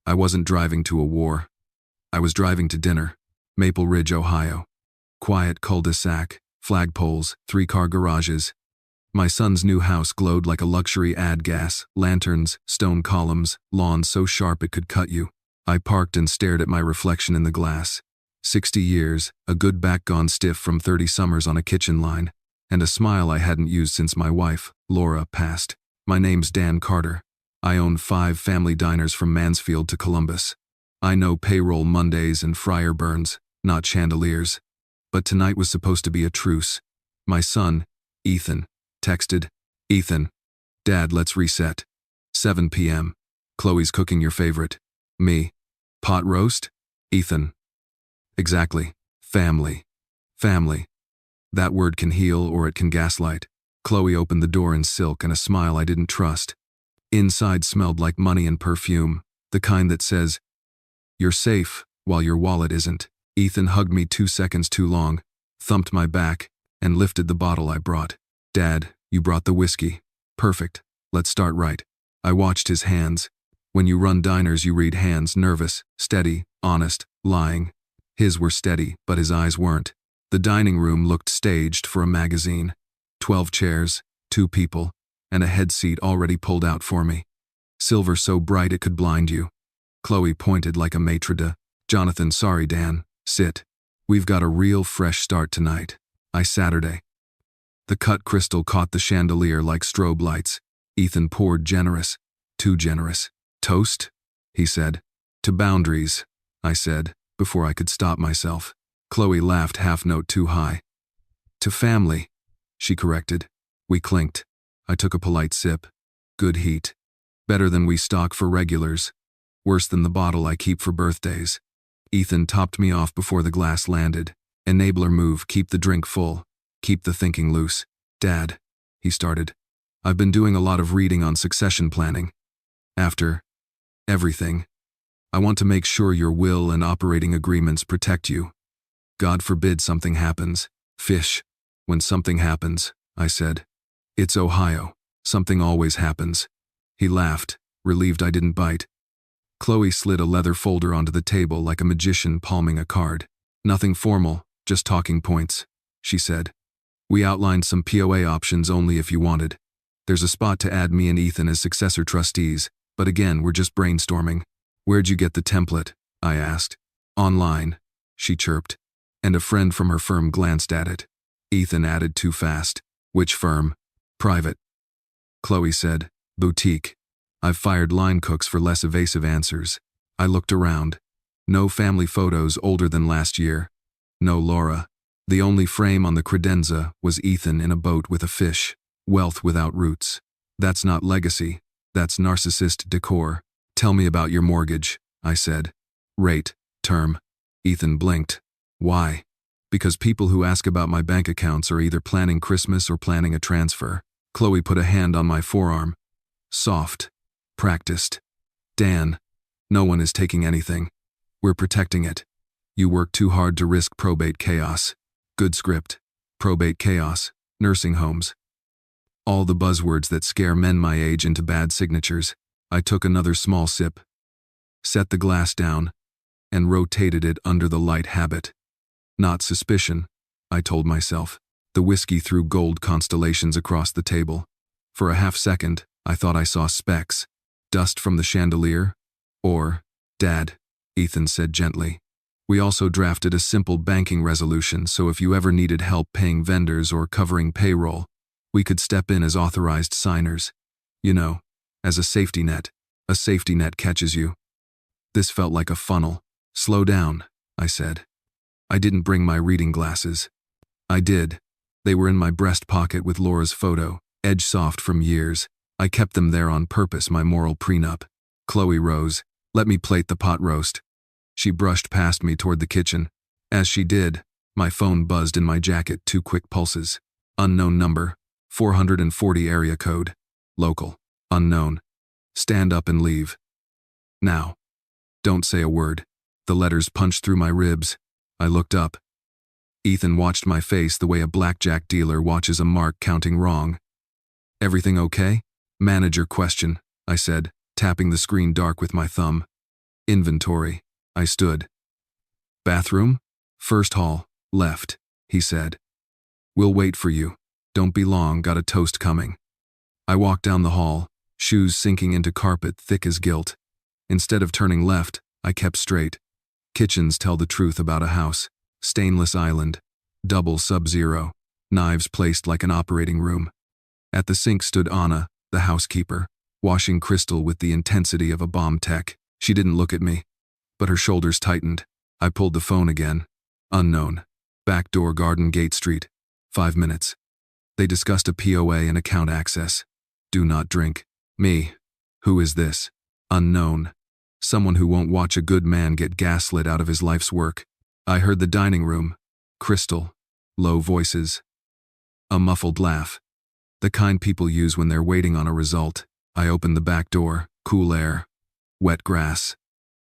I wasn't driving to a war. I was driving to dinner. Maple Ridge, Ohio. Quiet cul-de-sac, flagpoles, 3-car garages. My son's new house glowed like a luxury ad, gas, lanterns, stone columns, lawn so sharp it could cut you. I parked and stared at my reflection in the glass. 60 years, a good back gone stiff from 30 summers on a kitchen line, and a smile I hadn't used since my wife, Laura, passed. My name's Dan Carter. I own 5 family diners from Mansfield to Columbus. I know payroll Mondays and fryer burns, not chandeliers. But tonight was supposed to be a truce. My son, Ethan, texted, "Ethan, Dad, let's reset. 7 p.m. Chloe's cooking your favorite." Me. "Pot roast?" Ethan. "Exactly. Family. Family. That word can heal or it can gaslight." Chloe opened the door in silk and a smile I didn't trust. Inside smelled like money and perfume, the kind that says, "You're safe, while your wallet isn't." Ethan hugged me 2 seconds too long, thumped my back, and lifted the bottle I brought. "Dad, you brought the whiskey. Perfect. Let's start right." I watched his hands. When you run diners, you read hands: nervous, steady, honest, lying. His were steady, but his eyes weren't. The dining room looked staged for a magazine. 12 chairs, 2 people, and a head seat already pulled out for me. Silver so bright it could blind you. Chloe pointed like a maitre d'. "Jonathan, sorry Dan, sit. We've got a real fresh start tonight." Saturday. The cut crystal caught the chandelier like strobe lights. Ethan poured generous. Too generous. "Toast?" he said. "To boundaries," I said, before I could stop myself. Chloe laughed half note too high. "To family," she corrected. We clinked. I took a polite sip. Good heat. Better than we stock for regulars. Worse than the bottle I keep for birthdays. Ethan topped me off before the glass landed. Enabler move: keep the drink full. Keep the thinking loose. "Dad," he started. "I've been doing a lot of reading on succession planning. After everything, I want to make sure your will and operating agreements protect you. God forbid something happens." "Fish. When something happens," I said. "It's Ohio. Something always happens." He laughed, relieved I didn't bite. Chloe slid a leather folder onto the table like a magician palming a card. "Nothing formal, just talking points," she said. "We outlined some POA options only if you wanted. There's a spot to add me and Ethan as successor trustees, but again, we're just brainstorming." "Where'd you get the template?" I asked. "Online," she chirped, and a friend from her firm glanced at it. Ethan added too fast. "Which firm?" "Private." Chloe said, "Boutique. I've fired line cooks for less evasive answers." I looked around. No family photos older than last year. No Laura. The only frame on the credenza was Ethan in a boat with a fish. Wealth without roots. That's not legacy. That's narcissist decor. "Tell me about your mortgage," I said. "Rate, term." Ethan blinked. "Why?" "Because people who ask about my bank accounts are either planning Christmas or planning a transfer." Chloe put a hand on my forearm. Soft. Practiced. "Dan, no one is taking anything. We're protecting it. You work too hard to risk probate chaos." Good script. Probate chaos. Nursing homes. All the buzzwords that scare men my age into bad signatures. I took another small sip, set the glass down, and rotated it under the light habit. Not suspicion, I told myself. The whiskey threw gold constellations across the table. For a half second, I thought I saw specks. Dust from the chandelier? Or, "Dad," Ethan said gently. "We also drafted a simple banking resolution, so if you ever needed help paying vendors or covering payroll, we could step in as authorized signers. You know, as a safety net. A safety net catches you." This felt like a funnel. "Slow down," I said. I didn't bring my reading glasses. I did. They were in my breast pocket with Laura's photo, edge soft from years. I kept them there on purpose, my moral prenup. Chloe rose. "Let me plate the pot roast." She brushed past me toward the kitchen. As she did, my phone buzzed in my jacket, 2 quick pulses. Unknown number, 440 area code. Local, unknown. Stand up and leave. Now. Don't say a word. The letters punched through my ribs. I looked up. Ethan watched my face the way a blackjack dealer watches a mark counting wrong. "Everything okay?" "Manager question," I said, tapping the screen dark with my thumb. Inventory. I stood. Bathroom? First hall, left, he said. We'll wait for you. Don't be long, got a toast coming. I walked down the hall, shoes sinking into carpet thick as guilt. Instead of turning left, I kept straight. Kitchens tell the truth about a house. Stainless island. Double sub-zero. Knives placed like an operating room. At the sink stood Anna, the housekeeper, washing crystal with the intensity of a bomb tech. She didn't look at me, but her shoulders tightened. I pulled the phone again. Unknown. Back door, Garden Gate Street. 5 minutes. They discussed a POA and account access. Do not drink. Me. Who is this? Unknown. Someone who won't watch a good man get gaslit out of his life's work. I heard the dining room. Crystal. Low voices. A muffled laugh. The kind people use when they're waiting on a result. I opened the back door. Cool air. Wet grass.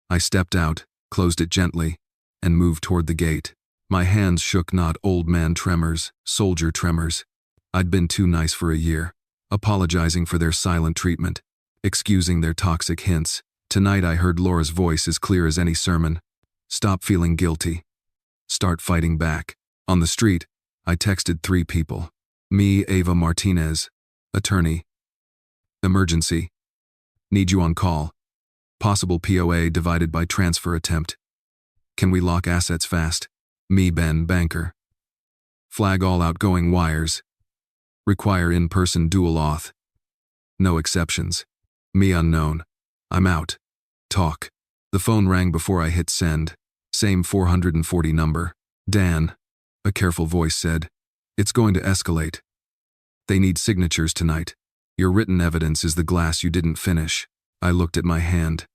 I stepped out, closed it gently, and moved toward the gate. My hands shook, not old man tremors, soldier tremors. I'd been too nice for a year, apologizing for their silent treatment, excusing their toxic hints. Tonight I heard Laura's voice as clear as any sermon. Stop feeling guilty. Start fighting back. On the street, I texted 3 people. Me, Ava Martinez. Attorney. Emergency. Need you on call. Possible POA divided by transfer attempt. Can we lock assets fast? Me, Ben, banker. Flag all outgoing wires. Require in-person dual-auth. No exceptions. Me, unknown. I'm out. Talk. The phone rang before I hit send. Same 440 number. Dan. A careful voice said. It's going to escalate. They need signatures tonight. Your written evidence is the glass you didn't finish. I looked at my hand.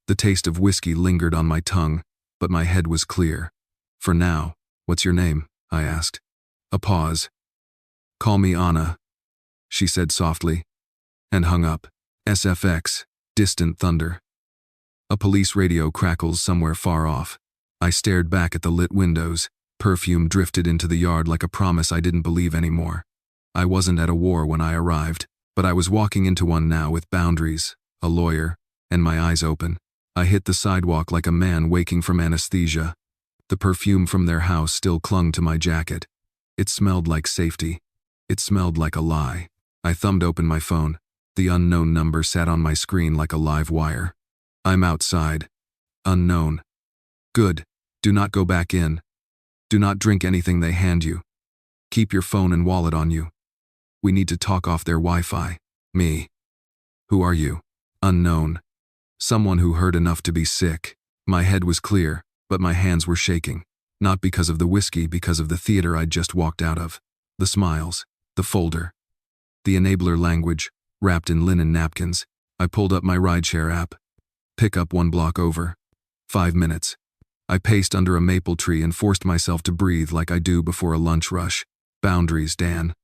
The taste of whiskey lingered on my tongue, but my head was clear. For now, what's your name? I asked. A pause. Call me Anna, she said softly, and hung up. SFX, distant thunder. A police radio crackles somewhere far off. I stared back at the lit windows. Perfume drifted into the yard like a promise I didn't believe anymore. I wasn't at a war when I arrived, but I was walking into one now with boundaries, a lawyer, and my eyes open. I hit the sidewalk like a man waking from anesthesia. The perfume from their house still clung to my jacket. It smelled like safety. It smelled like a lie. I thumbed open my phone. The unknown number sat on my screen like a live wire. I'm outside. Unknown. Good. Do not go back in. Do not drink anything they hand you. Keep your phone and wallet on you. We need to talk off their Wi-Fi. Me. Who are you? Unknown. Someone who heard enough to be sick. My head was clear, but my hands were shaking. Not because of the whiskey, because of the theater I'd just walked out of. The smiles. The folder. The enabler language, wrapped in linen napkins. I pulled up my rideshare app. Pick up 1 block over. 5 minutes. I paced under a maple tree and forced myself to breathe like I do before a lunch rush. Boundaries, Dan.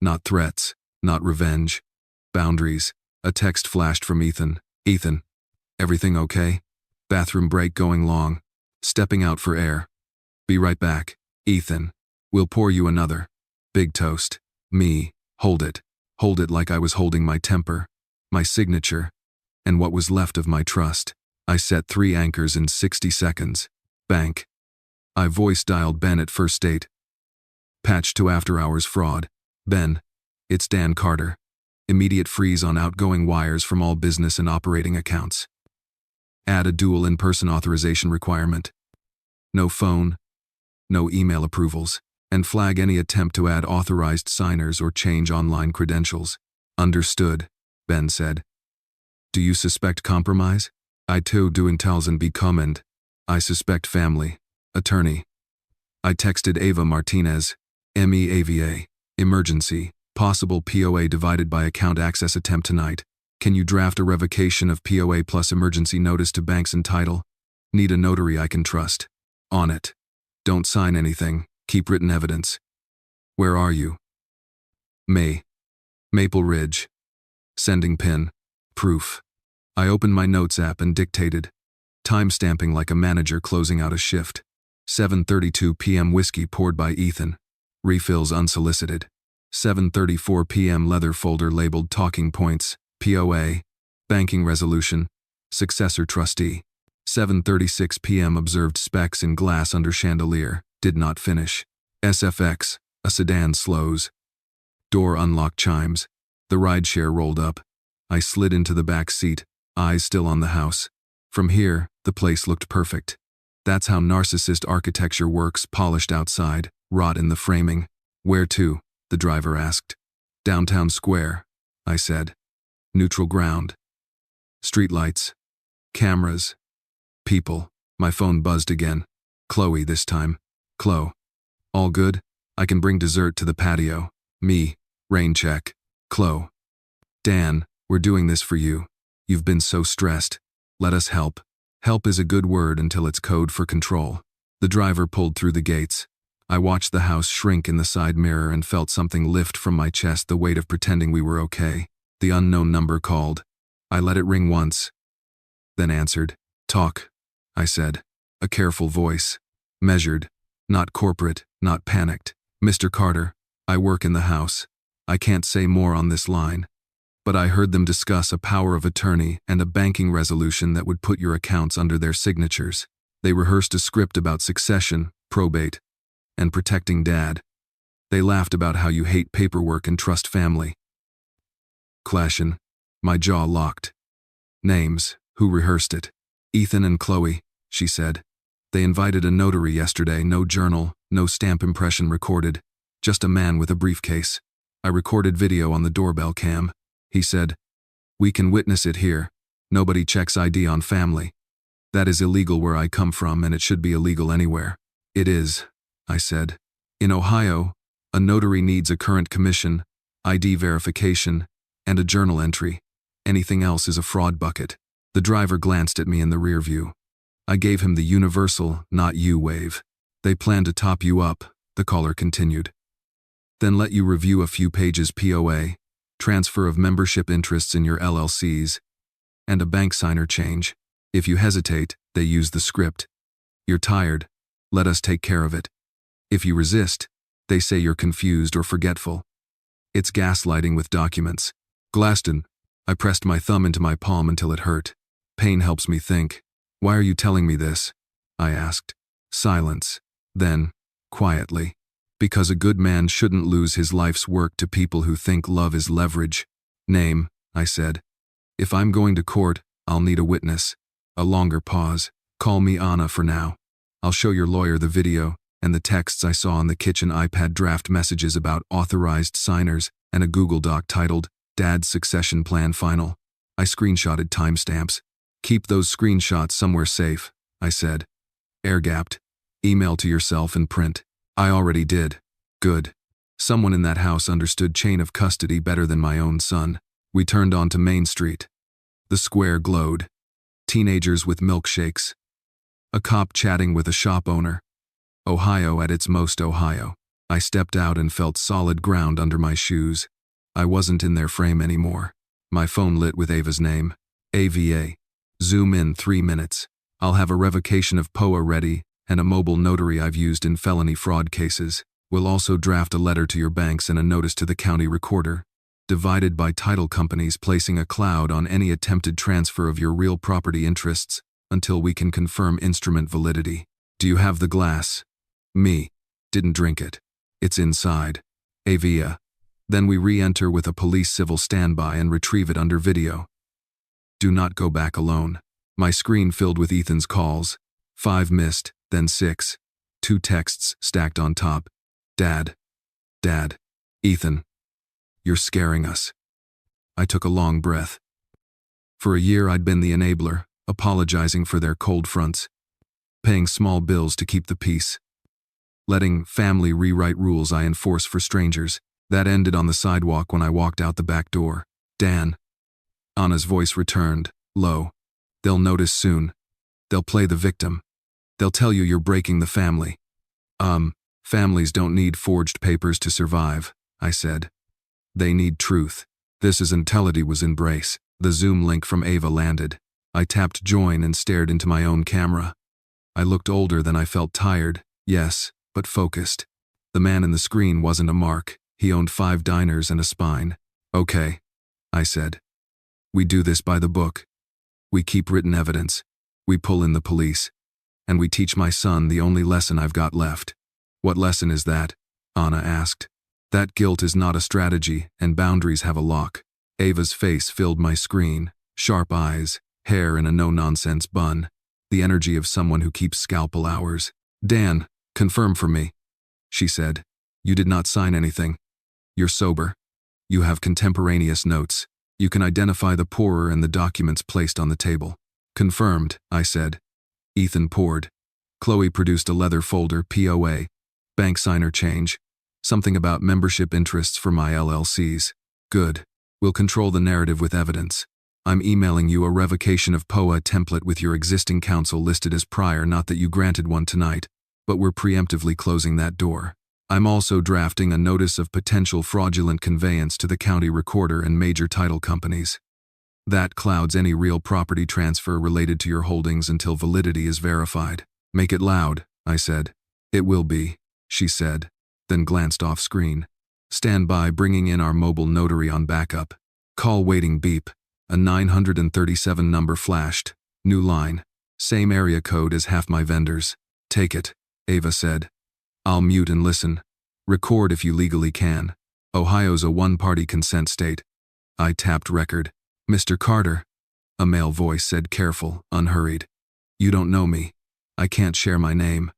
Not threats, not revenge. Boundaries. A text flashed from Ethan. Ethan. Everything okay? Bathroom break going long. Stepping out for air. Be right back. Ethan. We'll pour you another. Big toast. Me. Hold it. Hold it like I was holding my temper. My signature. And what was left of my trust. I set 3 anchors in 60 seconds. Bank. I voice dialed Ben at first state. Patch to after-hours fraud. Ben. It's Dan Carter. Immediate freeze on outgoing wires from all business and operating accounts. Add a dual in-person authorization requirement. No phone. No email approvals. And flag any attempt to add authorized signers or change online credentials. Understood, Ben said. Do you suspect compromise? I too do intelligent be comment. I suspect family. Attorney. I texted Ava Martinez. MEAVA. Emergency. Possible POA divided by account access attempt tonight. Can you draft a revocation of POA plus emergency notice to banks and title? Need a notary I can trust. On it. Don't sign anything. Keep written evidence. Where are you? May. Maple Ridge. Sending pin. Proof. I opened my notes app and dictated. Time-stamping like a manager closing out a shift. 7:32 p.m. whiskey poured by Ethan. Refills unsolicited. 7:34 p.m. leather folder labeled talking points. POA. Banking resolution. Successor trustee. 7:36 p.m. observed specks in glass under chandelier. Did not finish. SFX, a sedan slows. Door unlock chimes. The rideshare rolled up. I slid into the back seat, eyes still on the house. From here, the place looked perfect. That's how narcissist architecture works, polished outside, rot in the framing. Where to? The driver asked. Downtown Square, I said. Neutral ground. Streetlights. Cameras. People. My phone buzzed again. Chloe this time. Chloe. All good? I can bring dessert to the patio. Me. Rain check. Chloe. Dan, we're doing this for you. You've been so stressed. Let us help. Help is a good word until it's code for control. The driver pulled through the gates. I watched the house shrink in the side mirror and felt something lift from my chest, the weight of pretending we were okay. The unknown number called. I let it ring once, then answered. Talk, I said. A careful voice. Measured. Not corporate, not panicked. Mr. Carter, I work in the house. I can't say more on this line. But I heard them discuss a power of attorney and a banking resolution that would put your accounts under their signatures. They rehearsed a script about succession, probate, and protecting Dad. They laughed about how you hate paperwork and trust family. Clashin'. My jaw locked. Names. Who rehearsed it? Ethan and Chloe, she said. They invited a notary yesterday, no journal, no stamp impression recorded. Just a man with a briefcase. I recorded video on the doorbell cam. He said, we can witness it here. Nobody checks ID on family. That is illegal where I come from, and it should be illegal anywhere. It is, I said. In Ohio, a notary needs a current commission, ID verification, and a journal entry. Anything else is a fraud bucket. The driver glanced at me in the rear view. I gave him the universal, not you wave. They plan to top you up, the caller continued. Then let you review a few pages POA, transfer of membership interests in your LLCs, and a bank signer change. If you hesitate, they use the script. You're tired. Let us take care of it. If you resist, they say you're confused or forgetful. It's gaslighting with documents. Glaston. I pressed my thumb into my palm until it hurt. Pain helps me think. Why are you telling me this? I asked. Silence. Then, quietly. Because a good man shouldn't lose his life's work to people who think love is leverage. Name, I said. If I'm going to court, I'll need a witness. A longer pause. Call me Anna for now. I'll show your lawyer the video and the texts I saw on the kitchen iPad, draft messages about authorized signers, and a Google Doc titled, Dad's Succession Plan Final. I screenshotted timestamps. Keep those screenshots somewhere safe, I said. Air-gapped. Email to yourself and print. I already did. Good. Someone in that house understood chain of custody better than my own son. We turned onto Main Street. The square glowed. Teenagers with milkshakes. A cop chatting with a shop owner. Ohio at its most Ohio. I stepped out and felt solid ground under my shoes. I wasn't in their frame anymore. My phone lit with Ava's name. AVA. Zoom in 3 minutes. I'll have a revocation of POA ready and a mobile notary I've used in felony fraud cases. We'll also draft a letter to your banks and a notice to the county recorder. Divided by title companies, placing a cloud on any attempted transfer of your real property interests until we can confirm instrument validity. Do you have the glass? Me. Didn't drink it. It's inside. Avia. Then we re-enter with a police civil standby and retrieve it under video. Do not go back alone. My screen filled with Ethan's calls. 5 missed, then 6. 2 texts stacked on top. Dad. Dad. Ethan. You're scaring us. I took a long breath. For a year I'd been the enabler, apologizing for their cold fronts, paying small bills to keep the peace, letting family rewrite rules I enforce for strangers. That ended on the sidewalk when I walked out the back door. Dan. Anna's voice returned, low. They'll notice soon. They'll play the victim. They'll tell you you're breaking the family. Families don't need forged papers to survive, I said. They need truth. This is Intelity was embrace. The Zoom link from Ava landed. I tapped join and stared into my own camera. I looked older than I felt tired, yes, but focused. The man in the screen wasn't a mark. He owned 5 diners and a spine. Okay, I said. We do this by the book. We keep written evidence. We pull in the police. And we teach my son the only lesson I've got left. What lesson is that? Anna asked. That guilt is not a strategy, and boundaries have a lock. Ava's face filled my screen, sharp eyes, hair in a no-nonsense bun, the energy of someone who keeps scalpel hours. Dan, confirm for me, she said. You did not sign anything. You're sober. You have contemporaneous notes. You can identify the pourer and the documents placed on the table. Confirmed, I said. Ethan poured. Chloe produced a leather folder, POA, bank signer change, something about membership interests for my LLCs. Good. We'll control the narrative with evidence. I'm emailing you a revocation of POA template with your existing counsel listed as prior, not that you granted one tonight, but we're preemptively closing that door. I'm also drafting a notice of potential fraudulent conveyance to the county recorder and major title companies. That clouds any real property transfer related to your holdings until validity is verified. Make it loud, I said. It will be, she said, then glanced off screen. Stand by, bringing in our mobile notary on backup. Call waiting, beep. A 937 number flashed. New line. Same area code as half my vendors. Take it, Ava said. I'll mute and listen. Record if you legally can. Ohio's a one-party consent state. I tapped record. Mr. Carter, a male voice said, careful, unhurried. You don't know me. I can't share my name.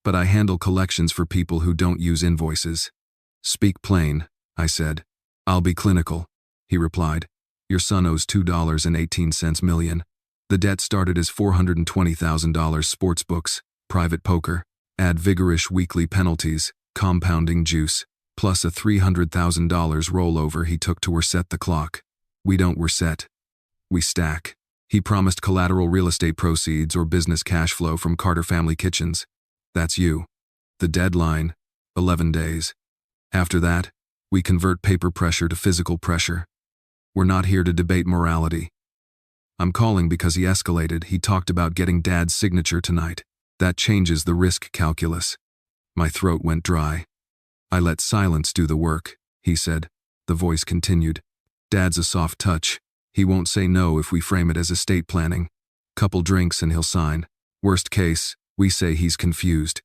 But I handle collections for people who don't use invoices. Speak plain, I said. I'll be clinical, he replied. Your son owes $2.18 million. The debt started as $420,000 sports books, private poker, add vigorous weekly penalties, compounding juice, plus a $300,000 rollover he took to reset the clock. We don't reset. We stack. He promised collateral real estate proceeds or business cash flow from Carter Family Kitchens. That's you. The deadline, 11 days. After that, we convert paper pressure to physical pressure. We're not here to debate morality. I'm calling because he escalated. He talked about getting Dad's signature tonight. That changes the risk calculus. My throat went dry. I let silence do the work, he said. The voice continued. Dad's a soft touch. He won't say no if we frame it as estate planning. Couple drinks and he'll sign. Worst case, we say he's confused.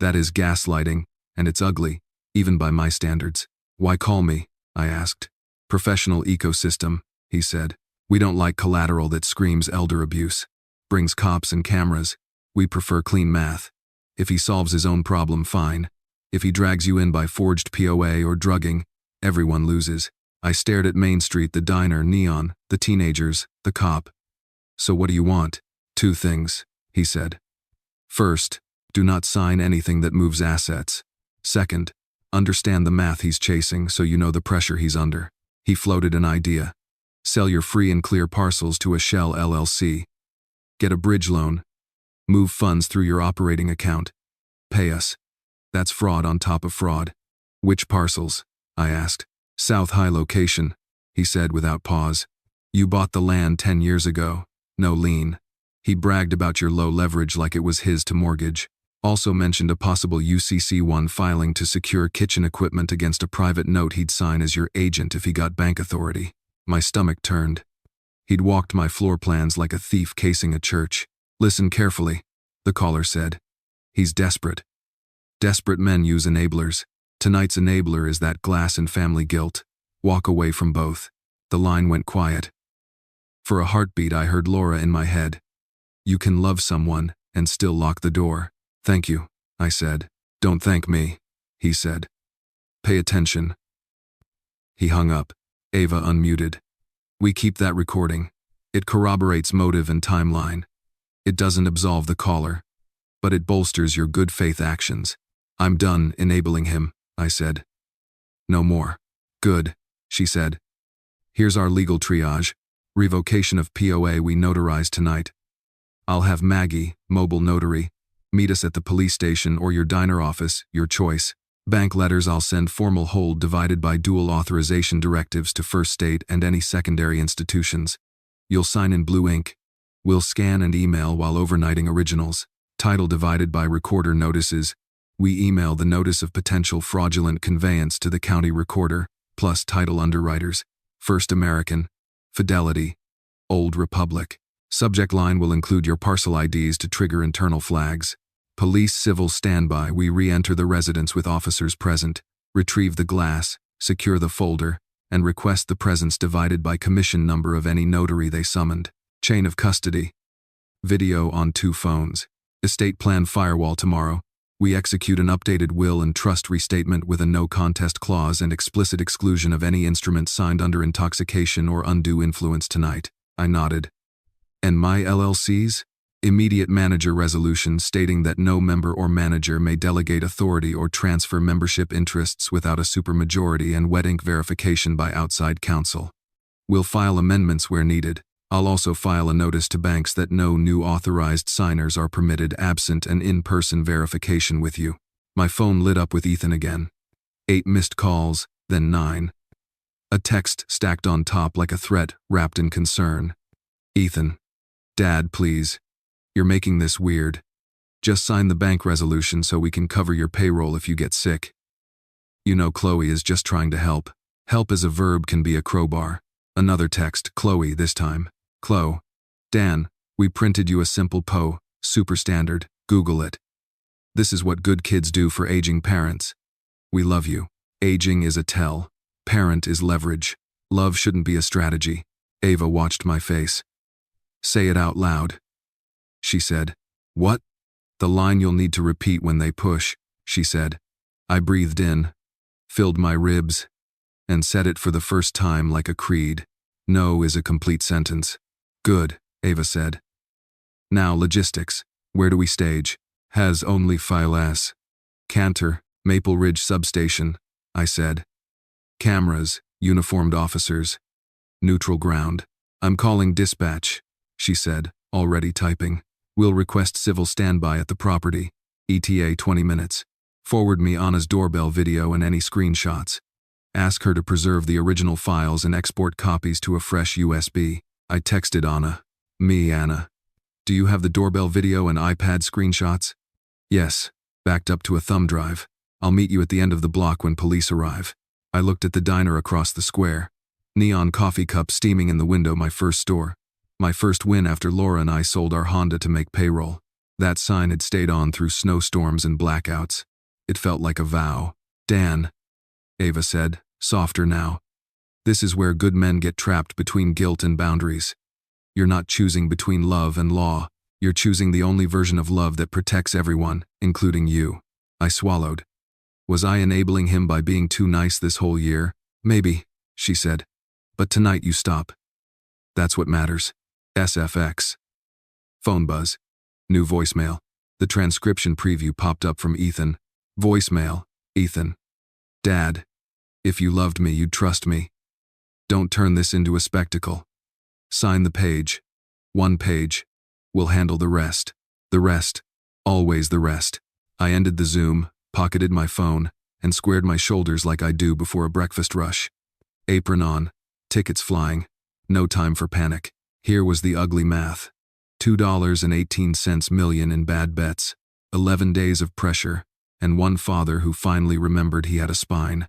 That is gaslighting, and it's ugly, even by my standards. Why call me? I asked. Professional ecosystem, he said. We don't like collateral that screams elder abuse. Brings cops and cameras. We prefer clean math. If he solves his own problem, fine. If he drags you in by forged POA or drugging, everyone loses. I stared at Main Street, the diner, neon, the teenagers, the cop. So what do you want? 2 things, he said. First, do not sign anything that moves assets. Second, understand the math he's chasing so you know the pressure he's under. He floated an idea. Sell your free and clear parcels to a shell LLC. Get a bridge loan. Move funds through your operating account. Pay us. That's fraud on top of fraud. Which parcels? I asked. South High location, he said without pause. You bought the land 10 years ago. No lien. He bragged about your low leverage like it was his to mortgage. Also mentioned a possible UCC-1 filing to secure kitchen equipment against a private note he'd sign as your agent if he got bank authority. My stomach turned. He'd walked my floor plans like a thief casing a church. Listen carefully, the caller said. He's desperate. Desperate men use enablers. Tonight's enabler is that glass and family guilt. Walk away from both. The line went quiet. For a heartbeat, I heard Laura in my head. You can love someone and still lock the door. Thank you, I said. Don't thank me, he said. Pay attention. He hung up. Ava unmuted. We keep that recording. It corroborates motive and timeline. It doesn't absolve the caller, but it bolsters your good faith actions. I'm done enabling him, I said. No more. Good, she said. Here's our legal triage. Revocation of POA we notarized tonight. I'll have Maggie, mobile notary, meet us at the police station or your diner office, your choice. Bank letters I'll send formal hold divided by dual authorization directives to First State and any secondary institutions. You'll sign in blue ink. We'll scan and email while overnighting originals. Title divided by recorder notices. We email the notice of potential fraudulent conveyance to the county recorder, plus title underwriters. First American, Fidelity, Old Republic, Subject line will include your parcel IDs to trigger internal flags. Police civil standby. We re-enter the residence with officers present, retrieve the glass, secure the folder, and request the presence divided by commission number of any notary they summoned. Chain of custody. Video on 2 phones. Estate plan firewall tomorrow. We execute an updated will and trust restatement with a no contest clause and explicit exclusion of any instrument signed under intoxication or undue influence tonight. I nodded. And my LLCs? Immediate manager resolution stating that no member or manager may delegate authority or transfer membership interests without a supermajority and wet ink verification by outside counsel. We'll file amendments where needed. I'll also file a notice to banks that no new authorized signers are permitted absent an in-person verification with you. My phone lit up with Ethan again. 8 missed calls, then 9. A text stacked on top like a threat wrapped in concern. Ethan. Dad, please. You're making this weird. Just sign the bank resolution so we can cover your payroll if you get sick. You know Chloe is just trying to help. Help as a verb can be a crowbar. Another text, Chloe this time. Chloe. Dan, we printed you a simple super standard, Google it. This is what good kids do for aging parents. We love you. Aging is a tell. Parent is leverage. Love shouldn't be a strategy. Ava watched my face. Say it out loud. She said. What? The line you'll need to repeat when they push, she said. I breathed in, filled my ribs, and said it for the first time like a creed. No is a complete sentence. Good, Ava said. Now logistics. Where do we stage? Has only file S. Cantor, Maple Ridge substation, I said. Cameras, uniformed officers. Neutral ground. I'm calling dispatch, she said, already typing. We'll request civil standby at the property. ETA 20 minutes. Forward me Anna's doorbell video and any screenshots. Ask her to preserve the original files and export copies to a fresh USB. I texted Anna. Me, Anna. Do you have the doorbell video and iPad screenshots? Yes. Backed up to a thumb drive. I'll meet you at the end of the block when police arrive. I looked at the diner across the square. Neon coffee cups steaming in the window, my first store. My first win after Laura and I sold our Honda to make payroll. That sign had stayed on through snowstorms and blackouts. It felt like a vow. Dan, Ava said, softer now. This is where good men get trapped between guilt and boundaries. You're not choosing between love and law. You're choosing the only version of love that protects everyone, including you. I swallowed. Was I enabling him by being too nice this whole year? Maybe, she said. But tonight you stop. That's what matters. SFX. Phone buzz. New voicemail. The transcription preview popped up from Ethan. Voicemail. Ethan. Dad. If you loved me, you'd trust me. Don't turn this into a spectacle. Sign the page. 1 page. We'll handle the rest. The rest. Always the rest. I ended the Zoom, pocketed my phone, and squared my shoulders like I do before a breakfast rush. Apron on. Tickets flying. No time for panic. Here was the ugly math. $2.18 million in bad bets, 11 days of pressure, and one father who finally remembered he had a spine.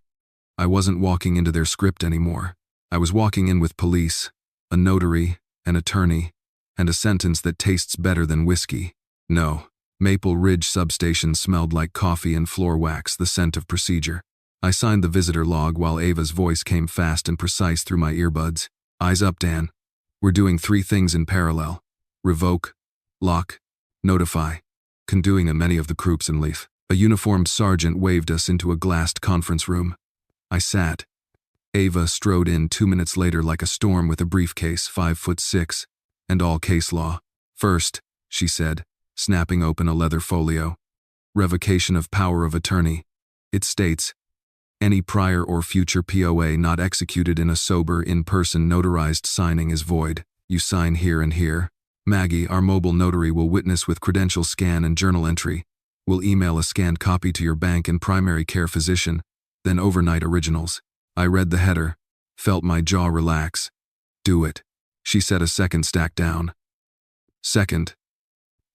I wasn't walking into their script anymore. I was walking in with police, a notary, an attorney, and a sentence that tastes better than whiskey. No, Maple Ridge substation smelled like coffee and floor wax, the scent of procedure. I signed the visitor log while Ava's voice came fast and precise through my earbuds. Eyes up, Dan. We're doing 3 things in parallel. Revoke, lock, notify. Conduing a many of the groups in leaf. A uniformed sergeant waved us into a glassed conference room. I sat. Ava strode in 2 minutes later like a storm with a briefcase 5'6", and all case law. First, she said, snapping open a leather folio. Revocation of power of attorney. It states, any prior or future POA not executed in a sober, in-person notarized signing is void. You sign here and here. Maggie, our mobile notary, will witness with credential scan and journal entry. We'll email a scanned copy to your bank and primary care physician, then overnight originals. I read the header, felt my jaw relax. Do it. She set a second stack down. Second,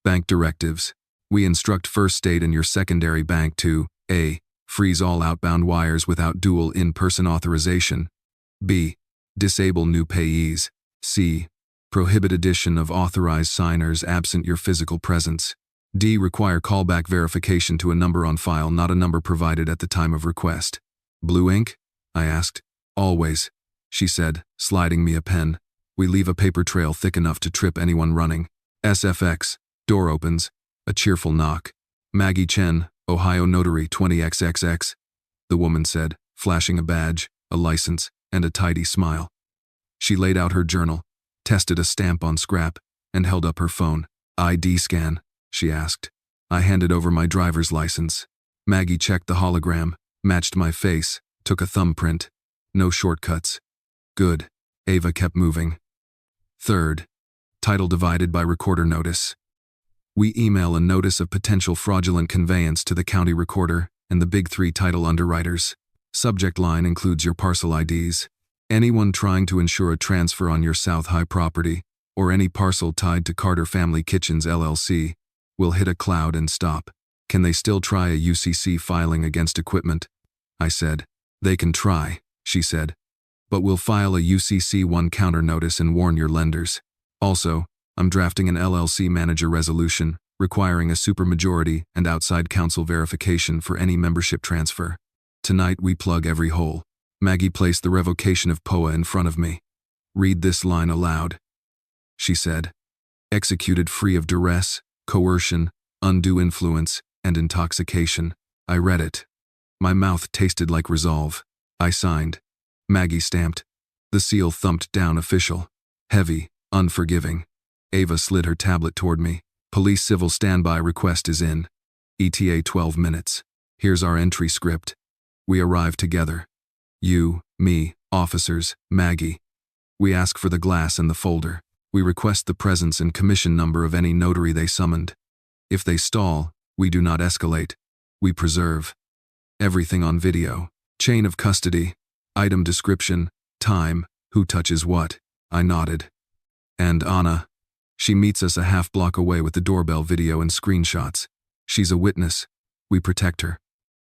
bank directives. We instruct First State and your secondary bank to A. Freeze all outbound wires without dual in-person authorization. B. Disable new payees. C. Prohibit addition of authorized signers absent your physical presence. D. Require callback verification to a number on file, not a number provided at the time of request. Blue ink? I asked. Always, she said, sliding me a pen. We leave a paper trail thick enough to trip anyone running. SFX. Door opens. A cheerful knock. Maggie Chen, Ohio Notary 20XXX, the woman said, flashing a badge, a license, and a tidy smile. She laid out her journal, tested a stamp on scrap, and held up her phone. ID scan, she asked. I handed over my driver's license. Maggie checked the hologram, matched my face, took a thumbprint. No shortcuts. Good. Ava kept moving. Third, title divided by recorder notice. We email a notice of potential fraudulent conveyance to the county recorder and the big three title underwriters. Subject line includes your parcel IDs. Anyone trying to ensure a transfer on your South High property, or any parcel tied to Carter Family Kitchens LLC, will hit a cloud and stop. Can they still try a UCC filing against equipment? I said. They can try, she said. But we'll file a UCC-1 counter notice and warn your lenders. Also, I'm drafting an LLC manager resolution requiring a supermajority and outside counsel verification for any membership transfer. Tonight we plug every hole. Maggie placed the revocation of POA in front of me. Read this line aloud, she said. Executed free of duress, coercion, undue influence, and intoxication. I read it. My mouth tasted like resolve. I signed. Maggie stamped. The seal thumped down official. Heavy, unforgiving. Ava slid her tablet toward me. Police civil standby request is in. ETA 12 minutes. Here's our entry script. We arrive together. You, me, officers, Maggie. We ask for the glass and the folder. We request the presence and commission number of any notary they summoned. If they stall, we do not escalate. We preserve. Everything on video. Chain of custody. Item description. Time. Who touches what. I nodded. And Anna. She meets us a half block away with the doorbell video and screenshots. She's a witness. We protect her.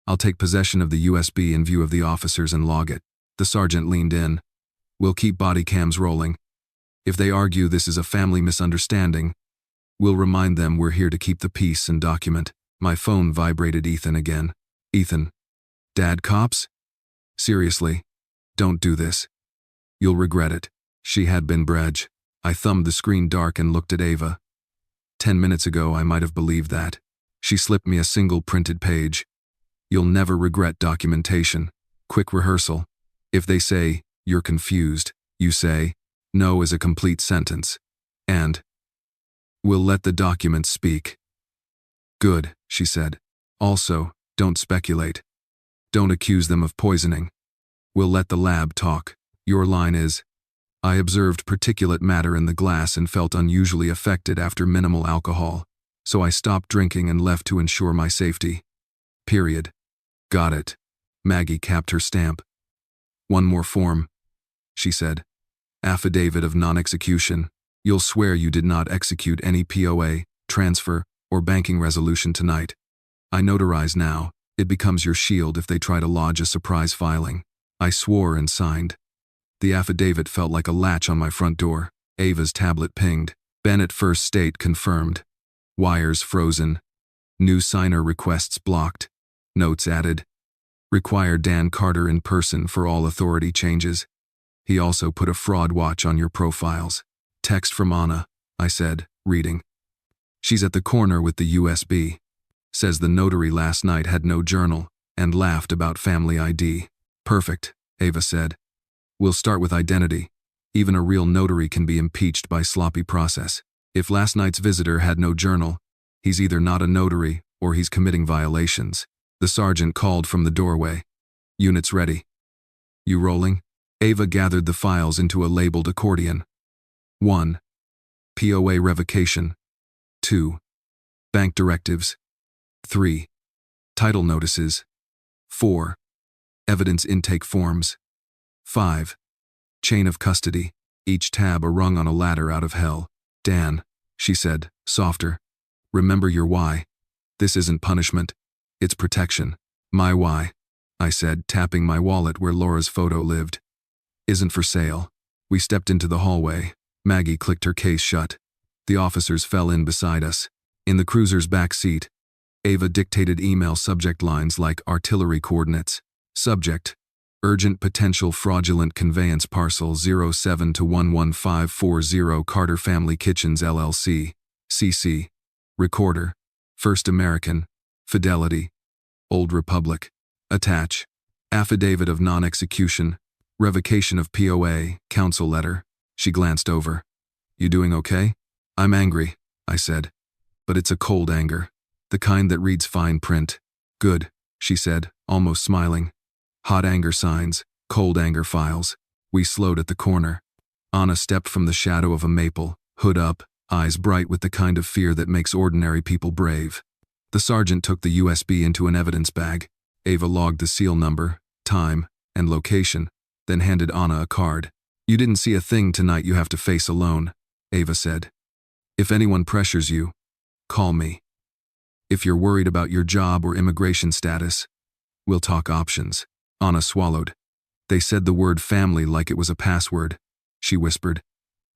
I'll take possession of the USB in view of the officers and log it. The sergeant leaned in. We'll keep body cams rolling. If they argue this is a family misunderstanding, we'll remind them we're here to keep the peace and document. My phone vibrated Ethan again. Ethan. Dad, cops? Seriously. Don't do this. You'll regret it. She had been brej. I thumbed the screen dark and looked at Ava. 10 minutes ago I might have believed that. She slipped me a single printed page. You'll never regret documentation. Quick rehearsal. If they say, you're confused, you say, no is a complete sentence. And, we'll let the documents speak. Good, she said. Also, don't speculate. Don't accuse them of poisoning. We'll let the lab talk. Your line is, I observed particulate matter in the glass and felt unusually affected after minimal alcohol, so I stopped drinking and left to ensure my safety. Period. Got it. Maggie capped her stamp. One more form, she said. Affidavit of non-execution. You'll swear you did not execute any POA, transfer, or banking resolution tonight. I notarize now. It becomes your shield if they try to lodge a surprise filing. I swore and signed. The affidavit felt like a latch on my front door. Ava's tablet pinged. Bennett First State confirmed. Wires frozen. New signer requests blocked. Notes added. Require Dan Carter in person for all authority changes. He also put a fraud watch on your profiles. Text from Anna, I said, reading. She's at the corner with the USB. Says the notary last night had no journal and laughed about family ID. Perfect, Ava said. We'll start with identity. Even a real notary can be impeached by sloppy process. If last night's visitor had no journal, he's either not a notary or he's committing violations. The sergeant called from the doorway. Units ready. You rolling? Ava gathered the files into a labeled accordion. 1. POA revocation. 2. Bank directives. 3. Title notices. 4. Evidence intake forms. 5. Chain of custody. Each tab a rung on a ladder out of hell. Dan, she said, softer. Remember your why. This isn't punishment. It's protection. My why, I said, tapping my wallet where Laura's photo lived. Isn't for sale. We stepped into the hallway. Maggie clicked her case shut. The officers fell in beside us. In the cruiser's back seat, Ava dictated email subject lines like artillery coordinates. Subject: Urgent potential fraudulent conveyance parcel 07 to 11540 Carter Family Kitchens LLC. CC. Recorder: First American. Fidelity. Old Republic. Attach: Affidavit of non-execution. Revocation of POA. Counsel letter. She glanced over. You doing okay? I'm angry, I said. But it's a cold anger. The kind that reads fine print. Good, she said, almost smiling. Hot anger signs, cold anger files. We slowed at the corner. Anna stepped from the shadow of a maple, hood up, eyes bright with the kind of fear that makes ordinary people brave. The sergeant took the USB into an evidence bag. Ava logged the seal number, time, and location, then handed Anna a card. You didn't see a thing tonight you have to face alone, Ava said. If anyone pressures you, call me. If you're worried about your job or immigration status, we'll talk options. Anna swallowed. They said the word family like it was a password. She whispered.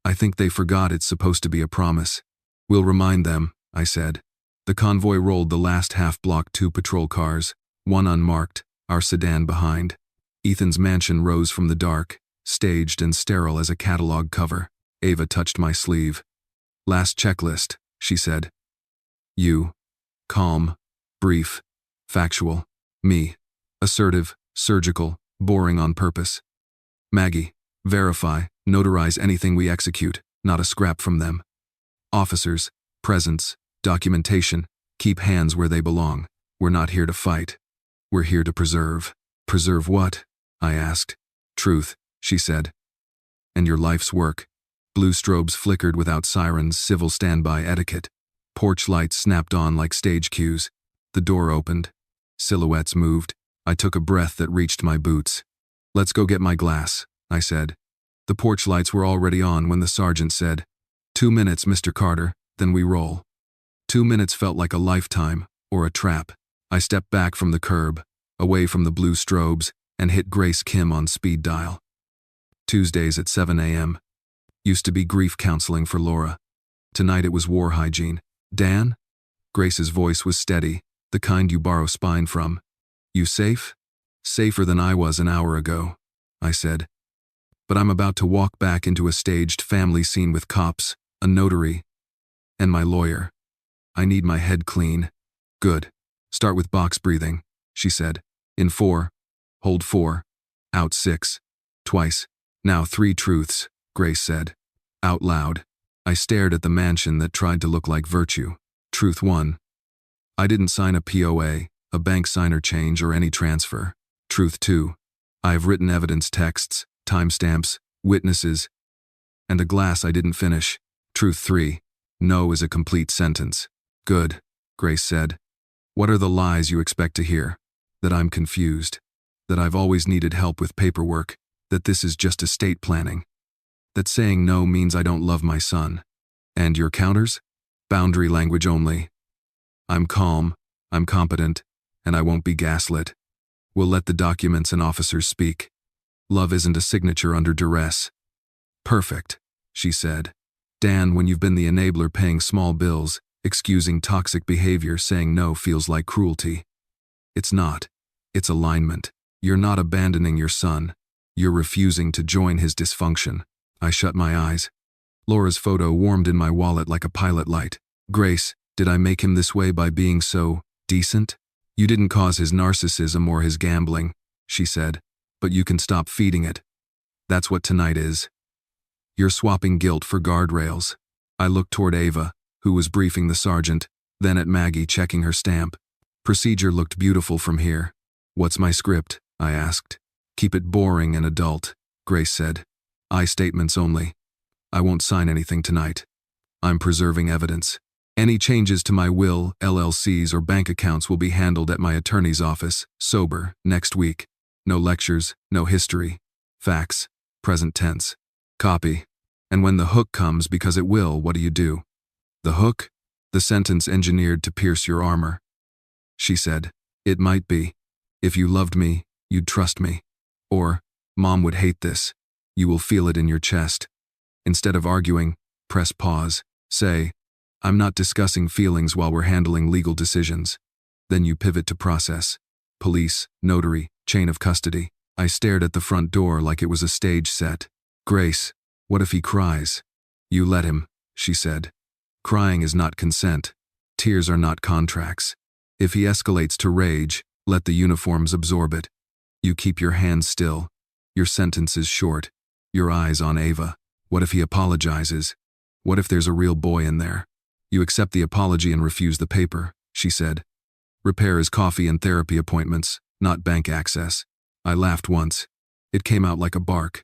I think they forgot it's supposed to be a promise. We'll remind them, I said. The convoy rolled the last half-block 2 patrol cars, one unmarked, our sedan behind. Ethan's mansion rose from the dark, staged and sterile as a catalog cover. Ava touched my sleeve. Last checklist, she said. You. Calm. Brief. Factual. Me. Assertive. Surgical. Boring on purpose. Maggie. Verify. Notarize anything we execute, not a scrap from them. Officers. Presence. Documentation. Keep hands where they belong. We're not here to fight. We're here to preserve. Preserve what? I asked. Truth, she said. And your life's work. Blue strobes flickered without sirens, civil standby etiquette. Porch lights snapped on like stage cues. The door opened. Silhouettes moved. I took a breath that reached my boots. Let's go get my glass, I said. The porch lights were already on when the sergeant said, 2 minutes, Mr. Carter, then we roll. 2 minutes felt like a lifetime, or a trap. I stepped back from the curb, away from the blue strobes, and hit Grace Kim on speed dial. Tuesdays at 7 a.m. Used to be grief counseling for Laura. Tonight it was war hygiene. Dan? Grace's voice was steady, the kind you borrow spine from. You safe? Safer than I was an hour ago, I said. But I'm about to walk back into a staged family scene with cops, a notary, and my lawyer. I need my head clean. Good. Start with box breathing, she said. In 4. Hold 4. Out 6. Twice. Now 3 truths, Grace said. Out loud. I stared at the mansion that tried to look like virtue. Truth 1. I didn't sign a POA, a bank signer change, or any transfer. Truth 2. I have written evidence texts, timestamps, witnesses, and a glass I didn't finish. Truth 3. No is a complete sentence. Good, Grace said. What are the lies you expect to hear? That I'm confused. That I've always needed help with paperwork. That this is just estate planning. That saying no means I don't love my son. And your counters? Boundary language only. I'm calm, I'm competent, and I won't be gaslit. We'll let the documents and officers speak. Love isn't a signature under duress. Perfect, she said. Dan, when you've been the enabler paying small bills, excusing toxic behavior, saying no feels like cruelty. It's not. It's alignment. You're not abandoning your son. You're refusing to join his dysfunction. I shut my eyes. Laura's photo warmed in my wallet like a pilot light. Grace, did I make him this way by being so decent? You didn't cause his narcissism or his gambling, she said, but you can stop feeding it. That's what tonight is. You're swapping guilt for guardrails. I looked toward Ava, who was briefing the sergeant, then at Maggie checking her stamp. Procedure looked beautiful from here. What's my script? I asked. Keep it boring and adult, Grace said. I statements only. I won't sign anything tonight. I'm preserving evidence. Any changes to my will, LLCs, or bank accounts will be handled at my attorney's office, sober, next week. No lectures, no history. Facts, present tense. Copy. And when the hook comes, because it will, what do? The hook? The sentence engineered to pierce your armor. She said, it might be. If you loved me, you'd trust me. Or, Mom would hate this. You will feel it in your chest. Instead of arguing, press pause. Say, I'm not discussing feelings while we're handling legal decisions. Then you pivot to process. Police, notary, chain of custody. I stared at the front door like it was a stage set. Grace, what if he cries? You let him, she said. Crying is not consent. Tears are not contracts. If he escalates to rage, let the uniforms absorb it. You keep your hands still. Your sentence is short. Your eyes on Ava. What if he apologizes? What if there's a real boy in there? You accept the apology and refuse the paper, she said. Repair is coffee and therapy appointments, not bank access. I laughed once. It came out like a bark.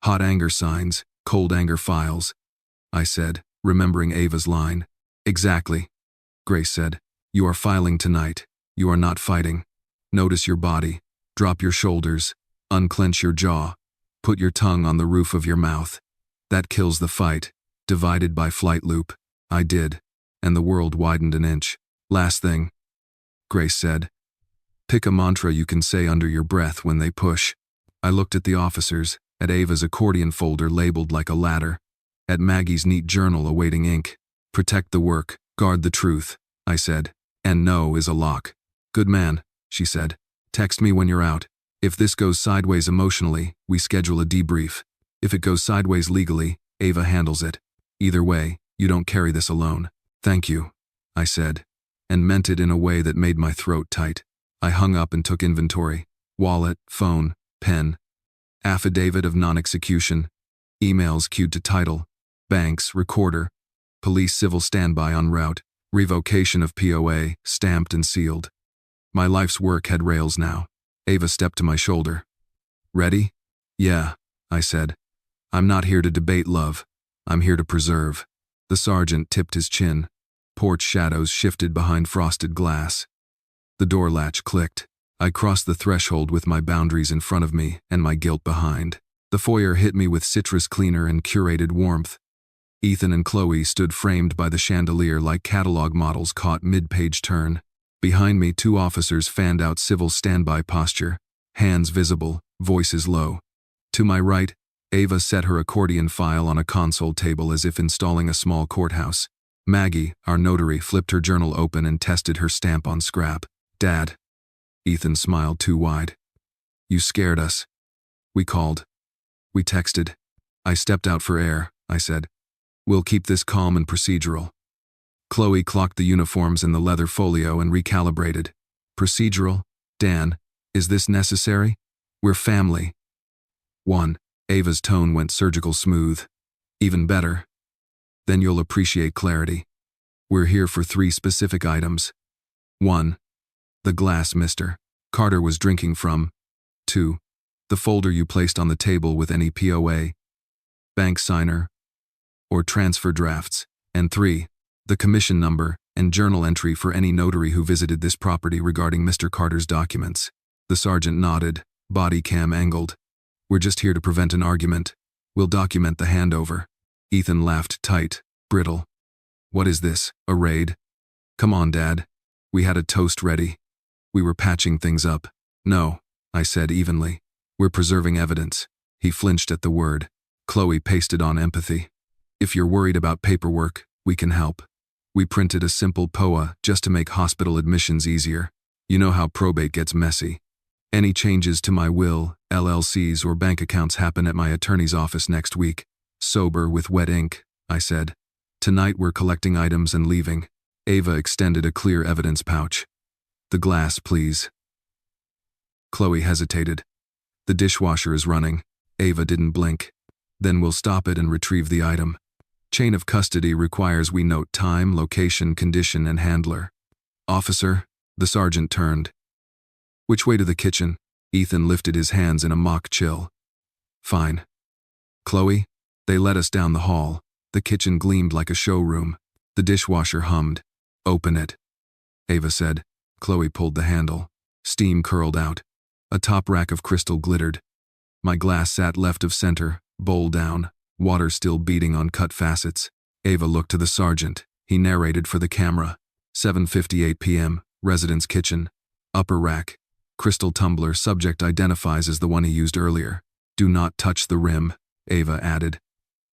Hot anger signs, cold anger files. I said, remembering Ava's line. Exactly. Grace said, you are filing tonight. You are not fighting. Notice your body. Drop your shoulders. Unclench your jaw. Put your tongue on the roof of your mouth. That kills the fight. Divided by flight loop. I did. And the world widened an inch. Last thing. Grace said. Pick a mantra you can say under your breath when they push. I looked at the officers, at Ava's accordion folder labeled like a ladder, at Maggie's neat journal awaiting ink. Protect the work, guard the truth, I said. And no is a lock. Good man, she said. Text me when you're out. If this goes sideways emotionally, we schedule a debrief. If it goes sideways legally, Ava handles it. Either way, you don't carry this alone. Thank you, I said, and meant it in a way that made my throat tight. I hung up and took inventory. Wallet, phone, pen. Affidavit of non-execution. Emails queued to title. Banks, recorder. Police civil standby en route. Revocation of POA, stamped and sealed. My life's work had rails now. Ava stepped to my shoulder. Ready? Yeah, I said. I'm not here to debate love. I'm here to preserve. The sergeant tipped his chin. Porch shadows shifted behind frosted glass. The door latch clicked. I crossed the threshold with my boundaries in front of me and my guilt behind. The foyer hit me with citrus cleaner and curated warmth. Ethan and Chloe stood framed by the chandelier like catalog models caught mid-page turn. Behind me, 2 officers fanned out civil standby posture, hands visible, voices low. To my right, Ava set her accordion file on a console table as if installing a small courthouse. Maggie, our notary, flipped her journal open and tested her stamp on scrap. Dad. Ethan smiled too wide. You scared us. We called. We texted. I stepped out for air, I said. We'll keep this calm and procedural. Chloe clocked the uniforms in the leather folio and recalibrated. Procedural? Dan, is this necessary? We're family. 1. Ava's tone went surgical smooth. Even better. Then you'll appreciate clarity. We're here for 3 specific items. 1. The glass Mr. Carter was drinking from. 2. The folder you placed on the table with any POA, bank signer, or transfer drafts. And 3. The commission number and journal entry for any notary who visited this property regarding Mr. Carter's documents. The sergeant nodded, body cam angled. We're just here to prevent an argument. We'll document the handover. Ethan laughed tight, brittle. What is this, a raid? Come on, Dad. We had a toast ready. We were patching things up. No, I said evenly. We're preserving evidence. He flinched at the word. Chloe pasted on empathy. If you're worried about paperwork, we can help. We printed a simple POA just to make hospital admissions easier. You know how probate gets messy. Any changes to my will, LLCs, or bank accounts happen at my attorney's office next week. Sober with wet ink, I said. Tonight we're collecting items and leaving. Ava extended a clear evidence pouch. The glass, please. Chloe hesitated. The dishwasher is running. Ava didn't blink. Then we'll stop it and retrieve the item. Chain of custody requires we note time, location, condition, and handler. Officer, the sergeant turned. Which way to the kitchen? Ethan lifted his hands in a mock chill. Fine. Chloe? They led us down the hall. The kitchen gleamed like a showroom. The dishwasher hummed. Open it, Ava said. Chloe pulled the handle. Steam curled out. A top rack of crystal glittered. My glass sat left of center, bowl down, water still beating on cut facets. Ava looked to the sergeant. He narrated for the camera. 7:58 p.m., residence kitchen. Upper rack. Crystal tumbler, subject identifies as the one he used earlier. Do not touch the rim, Ava added.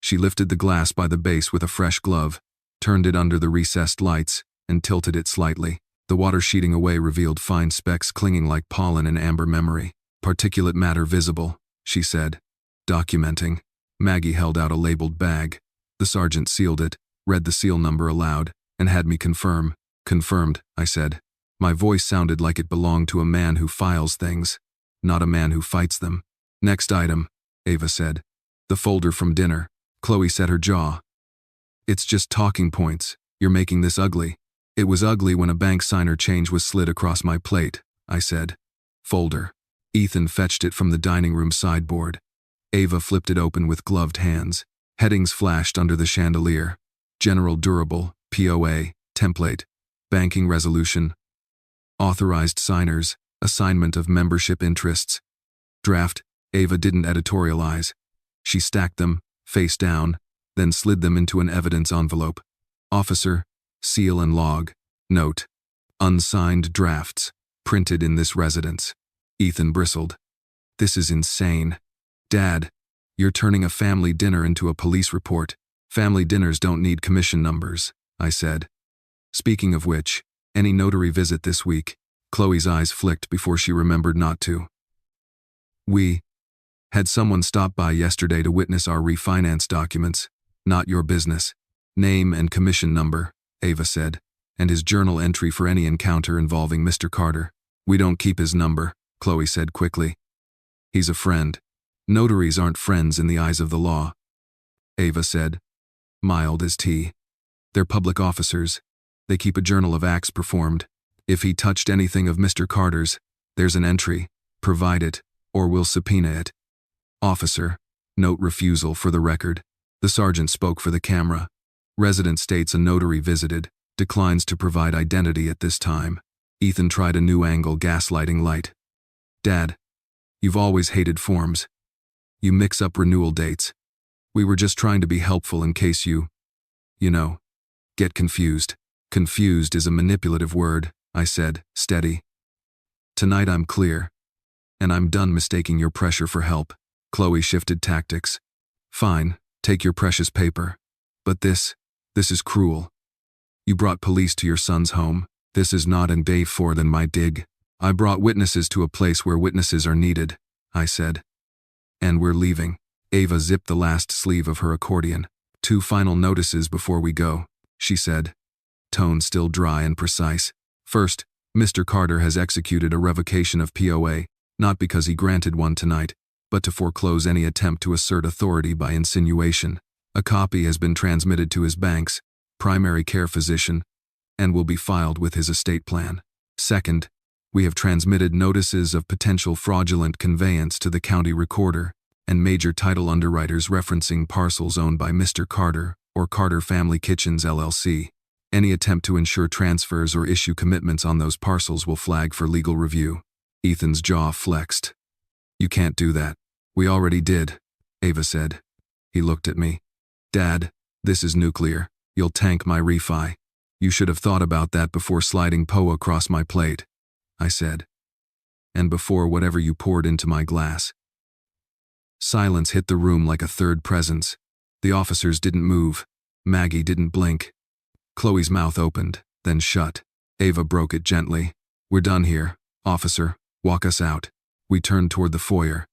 She lifted the glass by the base with a fresh glove, turned it under the recessed lights, and tilted it slightly. The water sheeting away revealed fine specks clinging like pollen in amber memory. Particulate matter visible, she said, documenting. Maggie held out a labeled bag. The sergeant sealed it, read the seal number aloud, and had me confirm. Confirmed, I said. My voice sounded like it belonged to a man who files things, not a man who fights them. Next item, Ava said. The folder from dinner. Chloe set her jaw. It's just talking points. You're making this ugly. It was ugly when a bank signer change was slid across my plate, I said. Folder. Ethan fetched it from the dining room sideboard. Ava flipped it open with gloved hands. Headings flashed under the chandelier. General Durable, POA, Template, Banking Resolution, Authorized Signers, Assignment of Membership Interests. Draft. Ava didn't editorialize. She stacked them, face down, then slid them into an evidence envelope. Officer, seal and log. Note. Unsigned drafts, printed in this residence. Ethan bristled. This is insane. Dad, you're turning a family dinner into a police report. Family dinners don't need commission numbers, I said. Speaking of which, any notary visit this week? Chloe's eyes flicked before she remembered not to. We had someone stop by yesterday to witness our refinance documents. Not your business. Name and commission number, Ava said, and his journal entry for any encounter involving Mr. Carter. We don't keep his number, Chloe said quickly. He's a friend. Notaries aren't friends in the eyes of the law, Ava said, mild as tea. They're public officers. They keep a journal of acts performed. If he touched anything of Mr. Carter's, there's an entry. Provide it, or we'll subpoena it. Officer, note refusal for the record. The sergeant spoke for the camera. Resident states a notary visited, declines to provide identity at this time. Ethan tried a new angle gaslighting light. Dad, you've always hated forms. You mix up renewal dates. We were just trying to be helpful in case you get confused. Confused is a manipulative word, I said, steady. Tonight I'm clear. And I'm done mistaking your pressure for help. Chloe shifted tactics. Fine, take your precious paper. But this is cruel. You brought police to your son's home. This is not an day for than my dig. I brought witnesses to a place where witnesses are needed, I said. And we're leaving. Ava zipped the last sleeve of her accordion. 2 final notices before we go, she said, tone still dry and precise. First, Mr. Carter has executed a revocation of POA, not because he granted one tonight, but to foreclose any attempt to assert authority by insinuation. A copy has been transmitted to his bank's primary care physician and will be filed with his estate plan. Second, we have transmitted notices of potential fraudulent conveyance to the county recorder and major title underwriters referencing parcels owned by Mr. Carter or Carter Family Kitchens LLC. Any attempt to ensure transfers or issue commitments on those parcels will flag for legal review. Ethan's jaw flexed. You can't do that. We already did, Ava said. He looked at me. Dad, this is nuclear. You'll tank my refi. You should have thought about that before sliding Poe across my plate, I said. And before whatever you poured into my glass. Silence hit the room like a third presence. The officers didn't move. Maggie didn't blink. Chloe's mouth opened, then shut. Ava broke it gently. We're done here, officer. Walk us out. We turned toward the foyer.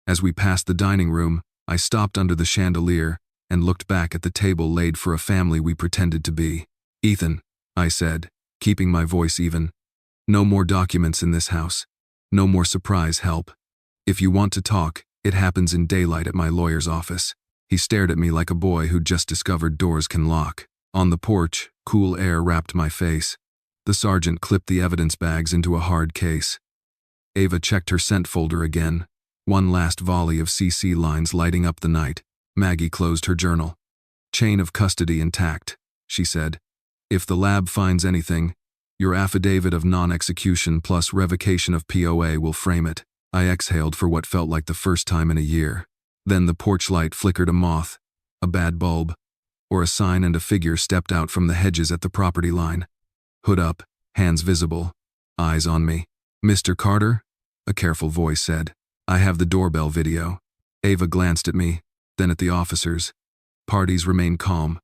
As we passed the dining room, I stopped under the chandelier and looked back at the table laid for a family we pretended to be. Ethan, I said, keeping my voice even. No more documents in this house. No more surprise help. If you want to talk, it happens in daylight at my lawyer's office. He stared at me like a boy who'd just discovered doors can lock. On the porch, cool air wrapped my face. The sergeant clipped the evidence bags into a hard case. Ava checked her sent folder again. One last volley of CC lines lighting up the night. Maggie closed her journal. Chain of custody intact, she said. If the lab finds anything, your affidavit of non-execution plus revocation of POA will frame it. I exhaled for what felt like the first time in a year. Then the porch light flickered a moth, a bad bulb, or a sign, and a figure stepped out from the hedges at the property line. Hood up, hands visible, eyes on me. Mr. Carter? A careful voice said. I have the doorbell video. Ava glanced at me, then at the officers. Parties remain calm.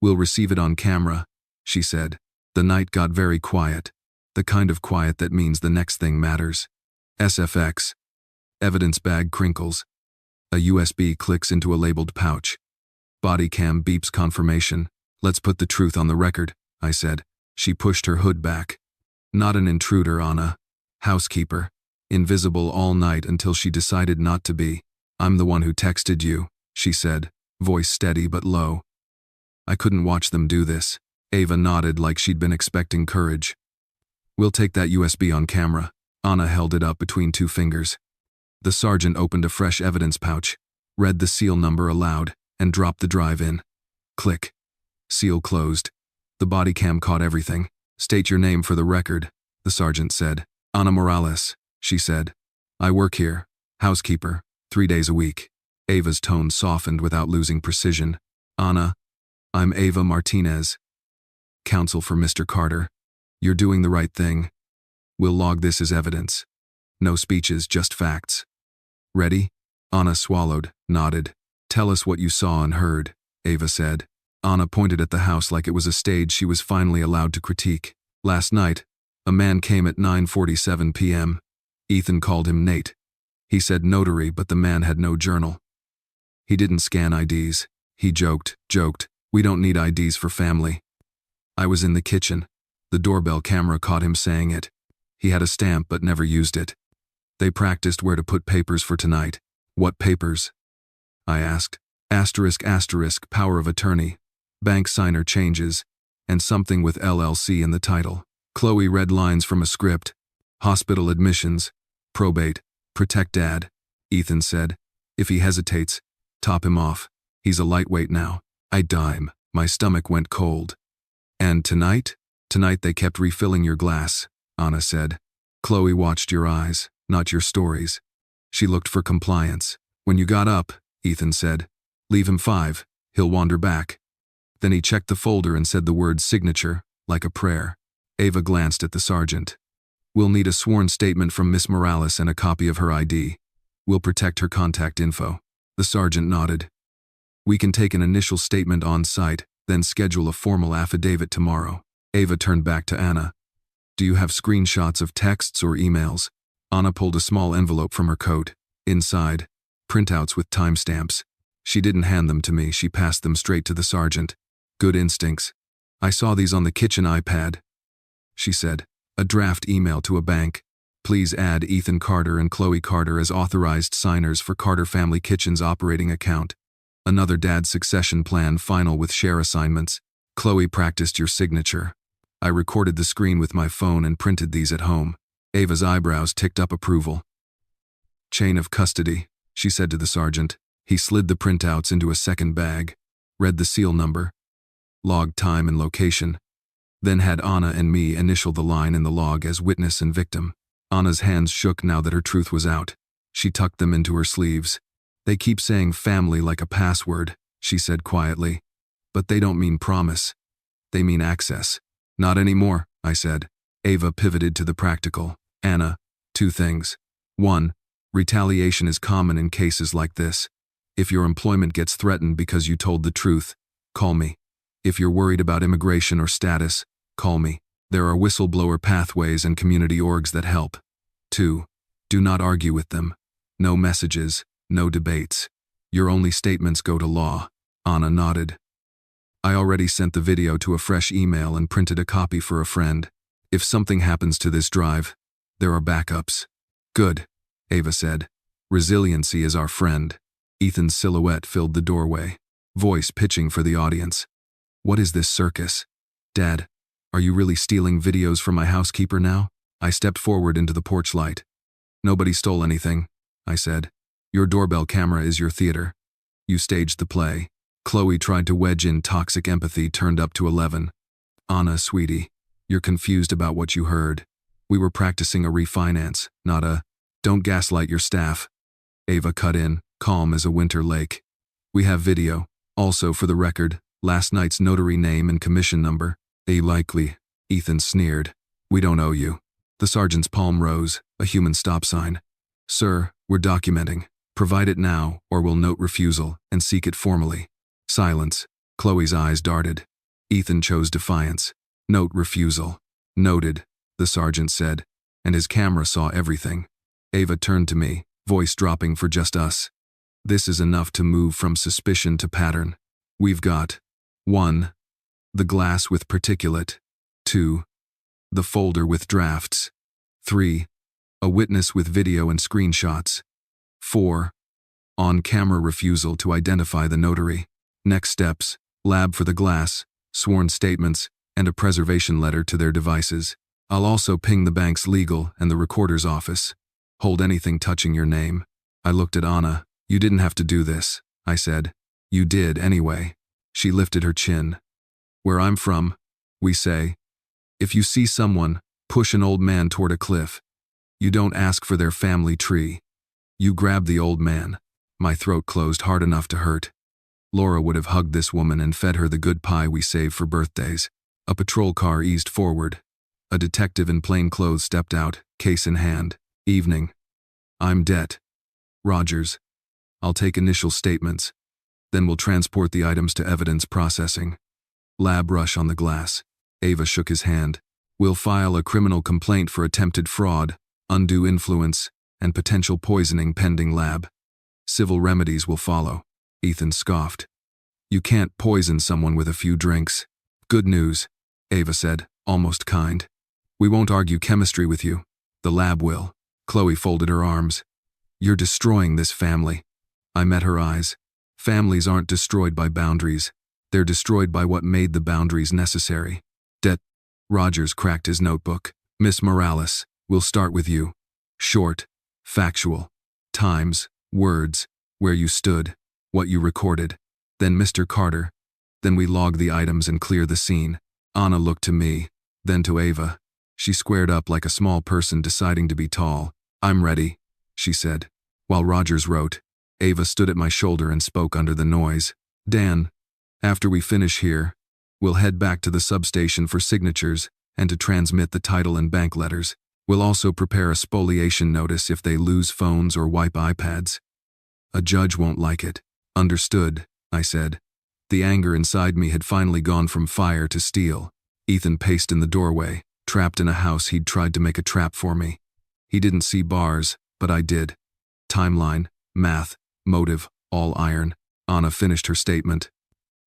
We'll receive it on camera, she said. The night got very quiet. The kind of quiet that means the next thing matters. SFX. Evidence bag crinkles. A USB clicks into a labeled pouch. Body cam beeps confirmation. Let's put the truth on the record, I said. She pushed her hood back. Not an intruder, Anna. Housekeeper. Invisible all night until she decided not to be. I'm the one who texted you, she said, voice steady but low. I couldn't watch them do this. Ava nodded like she'd been expecting courage. We'll take that USB on camera. Anna held it up between two fingers. The sergeant opened a fresh evidence pouch, read the seal number aloud, and dropped the drive in. Click. Seal closed. The body cam caught everything. State your name for the record, the sergeant said. Ana Morales, she said. I work here. Housekeeper. 3 days a week. Ava's tone softened without losing precision. Ana, I'm Ava Martinez. Counsel for Mr. Carter. You're doing the right thing. We'll log this as evidence. No speeches, just facts. Ready? Ana swallowed, nodded. Tell us what you saw and heard, Ava said. Ana pointed at the house like it was a stage she was finally allowed to critique. Last night, a man came at 9:47 p.m. Ethan called him Nate. He said notary, but the man had no journal. He didn't scan IDs. He joked, we don't need IDs for family. I was in the kitchen. The doorbell camera caught him saying it. He had a stamp but never used it. They practiced where to put papers for tonight. What papers? I asked. ***, power of attorney, bank signer changes, and something with LLC in the title. Chloe read lines from a script. Hospital admissions, probate, protect dad, Ethan said. If he hesitates, top him off. He's a lightweight now. I dime. My stomach went cold. And tonight? Tonight they kept refilling your glass, Ana said. Chloe watched your eyes, not your stories. She looked for compliance. When you got up, Ethan said, leave him 5, he'll wander back. Then he checked the folder and said the word signature, like a prayer. Ava glanced at the sergeant. We'll need a sworn statement from Miss Morales and a copy of her ID. We'll protect her contact info. The sergeant nodded. We can take an initial statement on site, then schedule a formal affidavit tomorrow. Ava turned back to Ana. Do you have screenshots of texts or emails? Ana pulled a small envelope from her coat. Inside, printouts with timestamps. She didn't hand them to me, she passed them straight to the sergeant. Good instincts. I saw these on the kitchen iPad, she said. A draft email to a bank. Please add Ethan Carter and Chloe Carter as authorized signers for Carter Family Kitchen's operating account. Another dad's succession plan final with share assignments. Chloe practiced your signature. I recorded the screen with my phone and printed these at home. Ava's eyebrows ticked up approval. Chain of custody, she said to the sergeant. He slid the printouts into a second bag, read the seal number, logged time and location, then had Ana and me initial the line in the log as witness and victim. Ana's hands shook now that her truth was out. She tucked them into her sleeves. They keep saying family like a password, she said quietly. But they don't mean promise. They mean access. Not anymore, I said. Ava pivoted to the practical. Ana, 2 things. 1, retaliation is common in cases like this. If your employment gets threatened because you told the truth, call me. If you're worried about immigration or status, call me. There are whistleblower pathways and community orgs that help. 2, do not argue with them. No messages, no debates. Your only statements go to law. Ana nodded. I already sent the video to a fresh email and printed a copy for a friend. If something happens to this drive, there are backups. Good, Ava said. Resiliency is our friend. Ethan's silhouette filled the doorway, voice pitching for the audience. What is this circus? Dad, are you really stealing videos from my housekeeper now? I stepped forward into the porch light. Nobody stole anything, I said. Your doorbell camera is your theater. You staged the play. Chloe tried to wedge in toxic empathy turned up to 11. Ana, sweetie, you're confused about what you heard. We were practicing a refinance, not a, don't gaslight your staff. Ava cut in, calm as a winter lake. We have video. Also, for the record, last night's notary name and commission number. Likely, Ethan sneered. We don't owe you. The sergeant's palm rose, a human stop sign. Sir, we're documenting. Provide it now, or we'll note refusal and seek it formally. Silence. Chloe's eyes darted. Ethan chose defiance. Note refusal. Noted, the sergeant said, and his camera saw everything. Ava turned to me, voice dropping for just us. This is enough to move from suspicion to pattern. We've got 1. The glass with particulate. 2. The folder with drafts. 3. A witness with video and screenshots. 4. On-camera refusal to identify the notary. Next steps, lab for the glass, sworn statements, and a preservation letter to their devices. I'll also ping the bank's legal and the recorder's office. Hold anything touching your name. I looked at Anna. You didn't have to do this, I said. You did anyway. She lifted her chin. Where I'm from, we say, if you see someone push an old man toward a cliff, you don't ask for their family tree. You grab the old man. My throat closed hard enough to hurt. Laura would have hugged this woman and fed her the good pie we save for birthdays. A patrol car eased forward. A detective in plain clothes stepped out, case in hand. Evening. I'm Det. Rogers. I'll take initial statements. Then we'll transport the items to evidence processing. Lab rush on the glass. Ava shook his hand. We'll file a criminal complaint for attempted fraud, undue influence, and potential poisoning pending lab. Civil remedies will follow. Ethan scoffed. You can't poison someone with a few drinks. Good news, Ava said, almost kind. We won't argue chemistry with you. The lab will. Chloe folded her arms. You're destroying this family. I met her eyes. Families aren't destroyed by boundaries. They're destroyed by what made the boundaries necessary. Det. Rogers cracked his notebook. Miss Morales, we'll start with you. Short, factual, times, words, where you stood, what you recorded. Then Mr. Carter. Then we log the items and clear the scene. Anna looked to me, then to Ava. She squared up like a small person deciding to be tall. I'm ready, she said. While Rogers wrote, Ava stood at my shoulder and spoke under the noise. Dan, after we finish here, we'll head back to the substation for signatures and to transmit the title and bank letters. We'll also prepare a spoliation notice if they lose phones or wipe iPads. A judge won't like it. Understood, I said. The anger inside me had finally gone from fire to steel. Ethan paced in the doorway, trapped in a house he'd tried to make a trap for me. He didn't see bars, but I did. Timeline, math, motive, all iron. Anna finished her statement.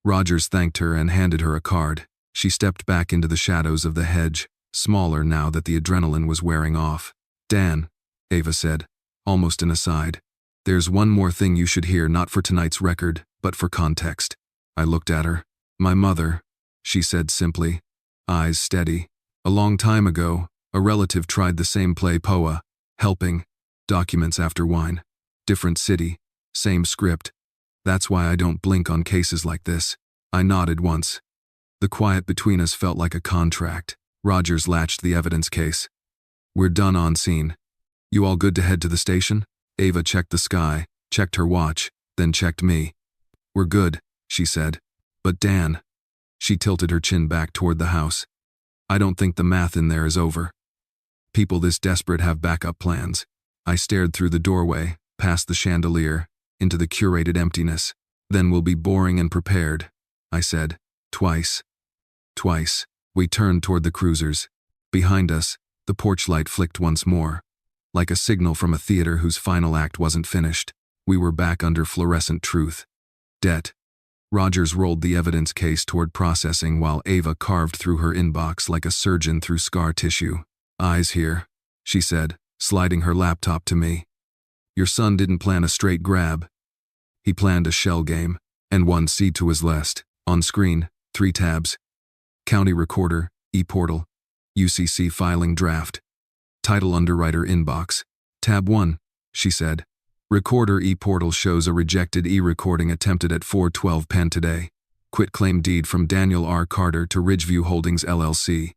Rogers thanked her and handed her a card. She stepped back into the shadows of the hedge, smaller now that the adrenaline was wearing off. Dan, Ava said, almost an aside. There's one more thing you should hear, not for tonight's record, but for context. I looked at her. My mother, she said simply, eyes steady. A long time ago, a relative tried the same play Poa, helping, documents after wine. Different city, same script. That's why I don't blink on cases like this. I nodded once. The quiet between us felt like a contract. Rogers latched the evidence case. We're done on scene. You all good to head to the station? Ava checked the sky, checked her watch, then checked me. We're good, she said. But Dan. She tilted her chin back toward the house. I don't think the math in there is over. People this desperate have backup plans. I stared through the doorway, past the chandelier, into the curated emptiness. Then we'll be boring and prepared, I said. Twice. Twice. We turned toward the cruisers. Behind us, the porch light flicked once more. Like a signal from a theater whose final act wasn't finished. We were back under fluorescent truth. Det. Rogers rolled the evidence case toward processing while Ava carved through her inbox like a surgeon through scar tissue. Eyes here, she said, sliding her laptop to me. Your son didn't plan a straight grab. He planned a shell game, and one seed to his left. On screen, 3 tabs. County Recorder, e-portal, UCC filing draft. Title Underwriter inbox. Tab 1, she said. Recorder e-portal shows a rejected e-recording attempted at 4:12 p.m. today. Quit claim deed from Daniel R. Carter to Ridgeview Holdings LLC.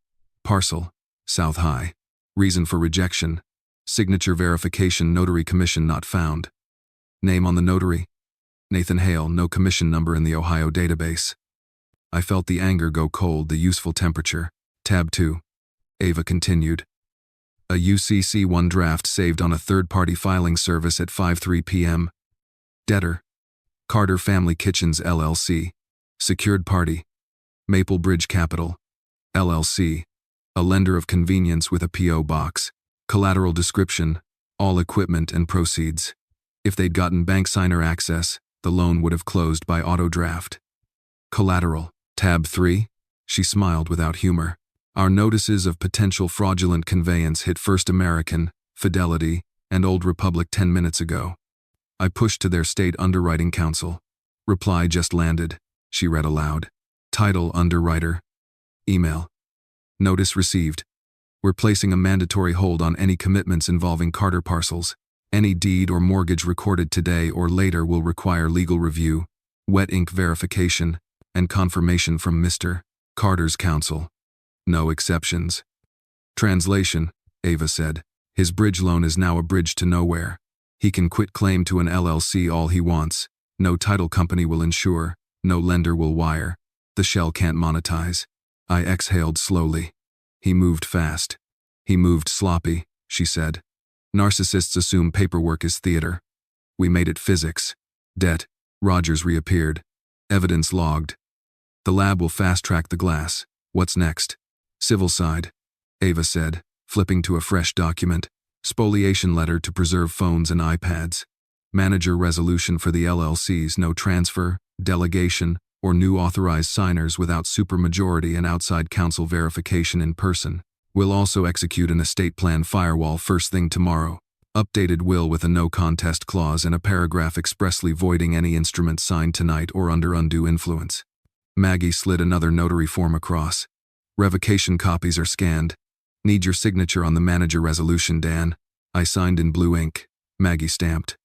Parcel, South High. Reason for rejection. Signature verification notary commission not found. Name on the notary. Nathan Hale, no commission number in the Ohio database. I felt the anger go cold, the useful temperature. Tab 2. Ava continued. A UCC1 draft saved on a third-party filing service at 5:03 p.m. Debtor. Carter Family Kitchens LLC. Secured party. Maple Bridge Capital. LLC. A lender of convenience with a P.O. box. Collateral description. All equipment and proceeds. If they'd gotten bank signer access, the loan would have closed by auto draft. Collateral. Tab 3. She smiled without humor. Our notices of potential fraudulent conveyance hit First American, Fidelity, and Old Republic 10 minutes ago. I pushed to their state underwriting counsel. Reply just landed. She read aloud. Title underwriter. Email. Notice received. We're placing a mandatory hold on any commitments involving Carter parcels. Any deed or mortgage recorded today or later will require legal review, wet ink verification, and confirmation from Mr. Carter's counsel. No exceptions. Translation, Ava said. His bridge loan is now a bridge to nowhere. He can quit claim to an LLC all he wants. No title company will insure. No lender will wire. The shell can't monetize. I exhaled slowly. He moved fast. He moved sloppy, she said. Narcissists assume paperwork is theater. We made it physics. Debt. Rogers reappeared. Evidence logged. The lab will fast-track the glass. What's next? Civil side, Ava said, flipping to a fresh document. Spoliation letter to preserve phones and iPads. Manager resolution for the LLCs, no transfer, delegation, or new authorized signers without supermajority and outside counsel verification in person. We'll also execute an estate plan firewall first thing tomorrow. Updated will with a no contest clause and a paragraph expressly voiding any instrument signed tonight or under undue influence. Maggie slid another notary form across. Revocation copies are scanned. Need your signature on the manager resolution, Dan. I signed in blue ink. Maggie stamped.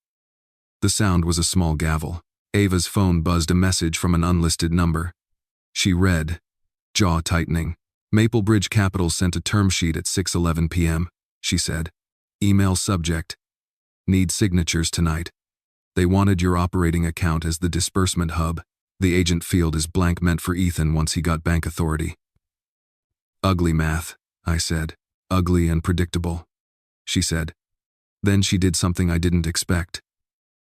The sound was a small gavel. Ava's phone buzzed a message from an unlisted number. She read, jaw tightening. Maple Bridge Capital sent a term sheet at 6:11 p.m., she said. Email subject. Need signatures tonight. They wanted your operating account as the disbursement hub. The agent field is blank meant for Ethan once he got bank authority. Ugly math, I said. Ugly and predictable, she said. Then she did something I didn't expect.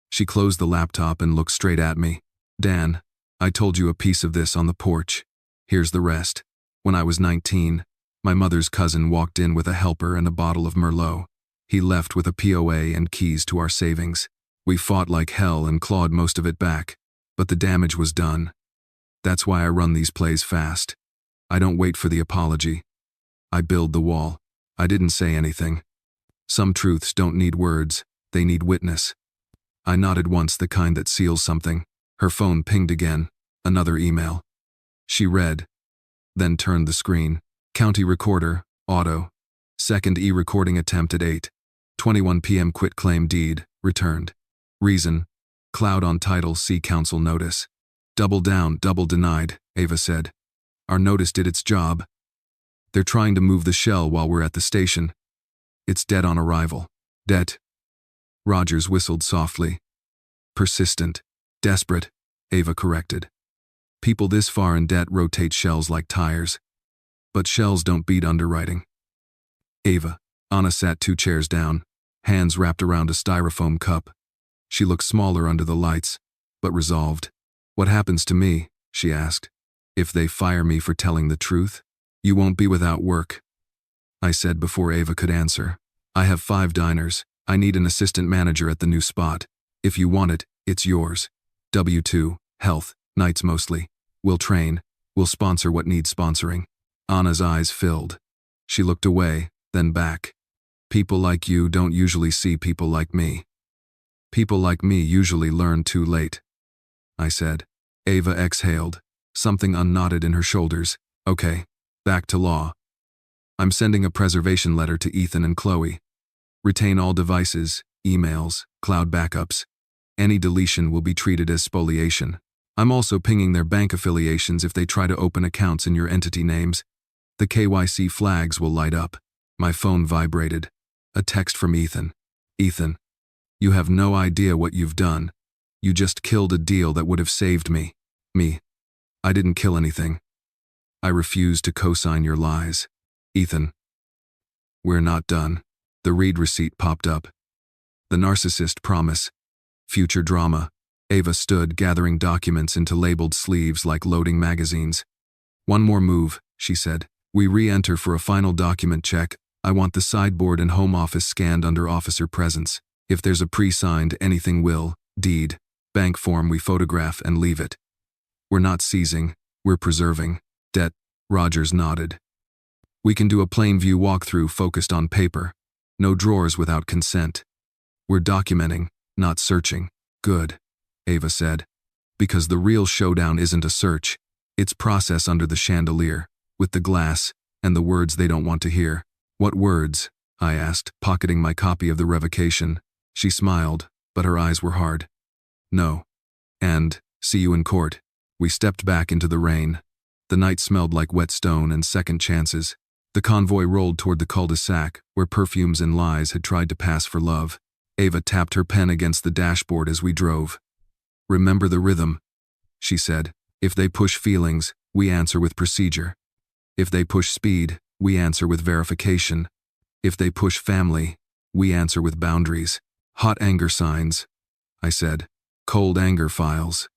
She closed the laptop and looked straight at me. Dan, I told you a piece of this on the porch. Here's the rest. When I was 19, my mother's cousin walked in with a helper and a bottle of Merlot. He left with a POA and keys to our savings. We fought like hell and clawed most of it back, but the damage was done. That's why I run these plays fast. I don't wait for the apology. I build the wall. I didn't say anything. Some truths don't need words, they need witness. I nodded once, the kind that seals something. Her phone pinged again. Another email. She read, then turned the screen. County recorder, auto. Second e-recording attempt at 8:21 p.m. Quit claim deed, returned. Reason, cloud on title, see counsel notice. Double down, double denied, Ava said. Our notice did its job. They're trying to move the shell while we're at the station. It's dead on arrival. Debt. Rogers whistled softly. Persistent. Desperate, Ava corrected. People this far in debt rotate shells like tires. But shells don't beat underwriting. Ava. Anna sat 2 chairs down, hands wrapped around a styrofoam cup. She looked smaller under the lights, but resolved. What happens to me, she asked, if they fire me for telling the truth? You won't be without work, I said before Ava could answer. I have 5 diners. I need an assistant manager at the new spot. If you want it, it's yours. W-2, health, nights mostly. We'll train. We'll sponsor what needs sponsoring. Anna's eyes filled. She looked away, then back. People like you don't usually see people like me. People like me usually learn too late, I said. Ava exhaled. Something unknotted in her shoulders. Okay, back to law. I'm sending a preservation letter to Ethan and Chloe. Retain all devices, emails, cloud backups. Any deletion will be treated as spoliation. I'm also pinging their bank affiliations if they try to open accounts in your entity names. The KYC flags will light up. My phone vibrated. A text from Ethan. Ethan, you have no idea what you've done. You just killed a deal that would have saved me. Me. I didn't kill anything. I refuse to co-sign your lies. Ethan. We're not done. The read receipt popped up. The narcissist promise. Future drama. Ava stood, gathering documents into labeled sleeves like loading magazines. "One more move," she said. "We re-enter for a final document check. I want the sideboard and home office scanned under officer presence. If there's a pre-signed anything will, deed, bank form we photograph and leave it. We're not seizing, we're preserving." Det. Rogers nodded. "We can do a plain view walkthrough focused on paper. No drawers without consent. We're documenting, not searching." "Good," Ava said. "Because the real showdown isn't a search. It's process under the chandelier, with the glass, and the words they don't want to hear." "What words?" I asked, pocketing my copy of the revocation. She smiled, but her eyes were hard. "No. And, see you in court." We stepped back into the rain. The night smelled like wet stone and second chances. The convoy rolled toward the cul-de-sac, where perfumes and lies had tried to pass for love. Ava tapped her pen against the dashboard as we drove. "Remember the rhythm," she said. "If they push feelings, we answer with procedure. If they push speed, we answer with verification. If they push family, we answer with boundaries." "Hot anger signs," I said. "Cold anger files,"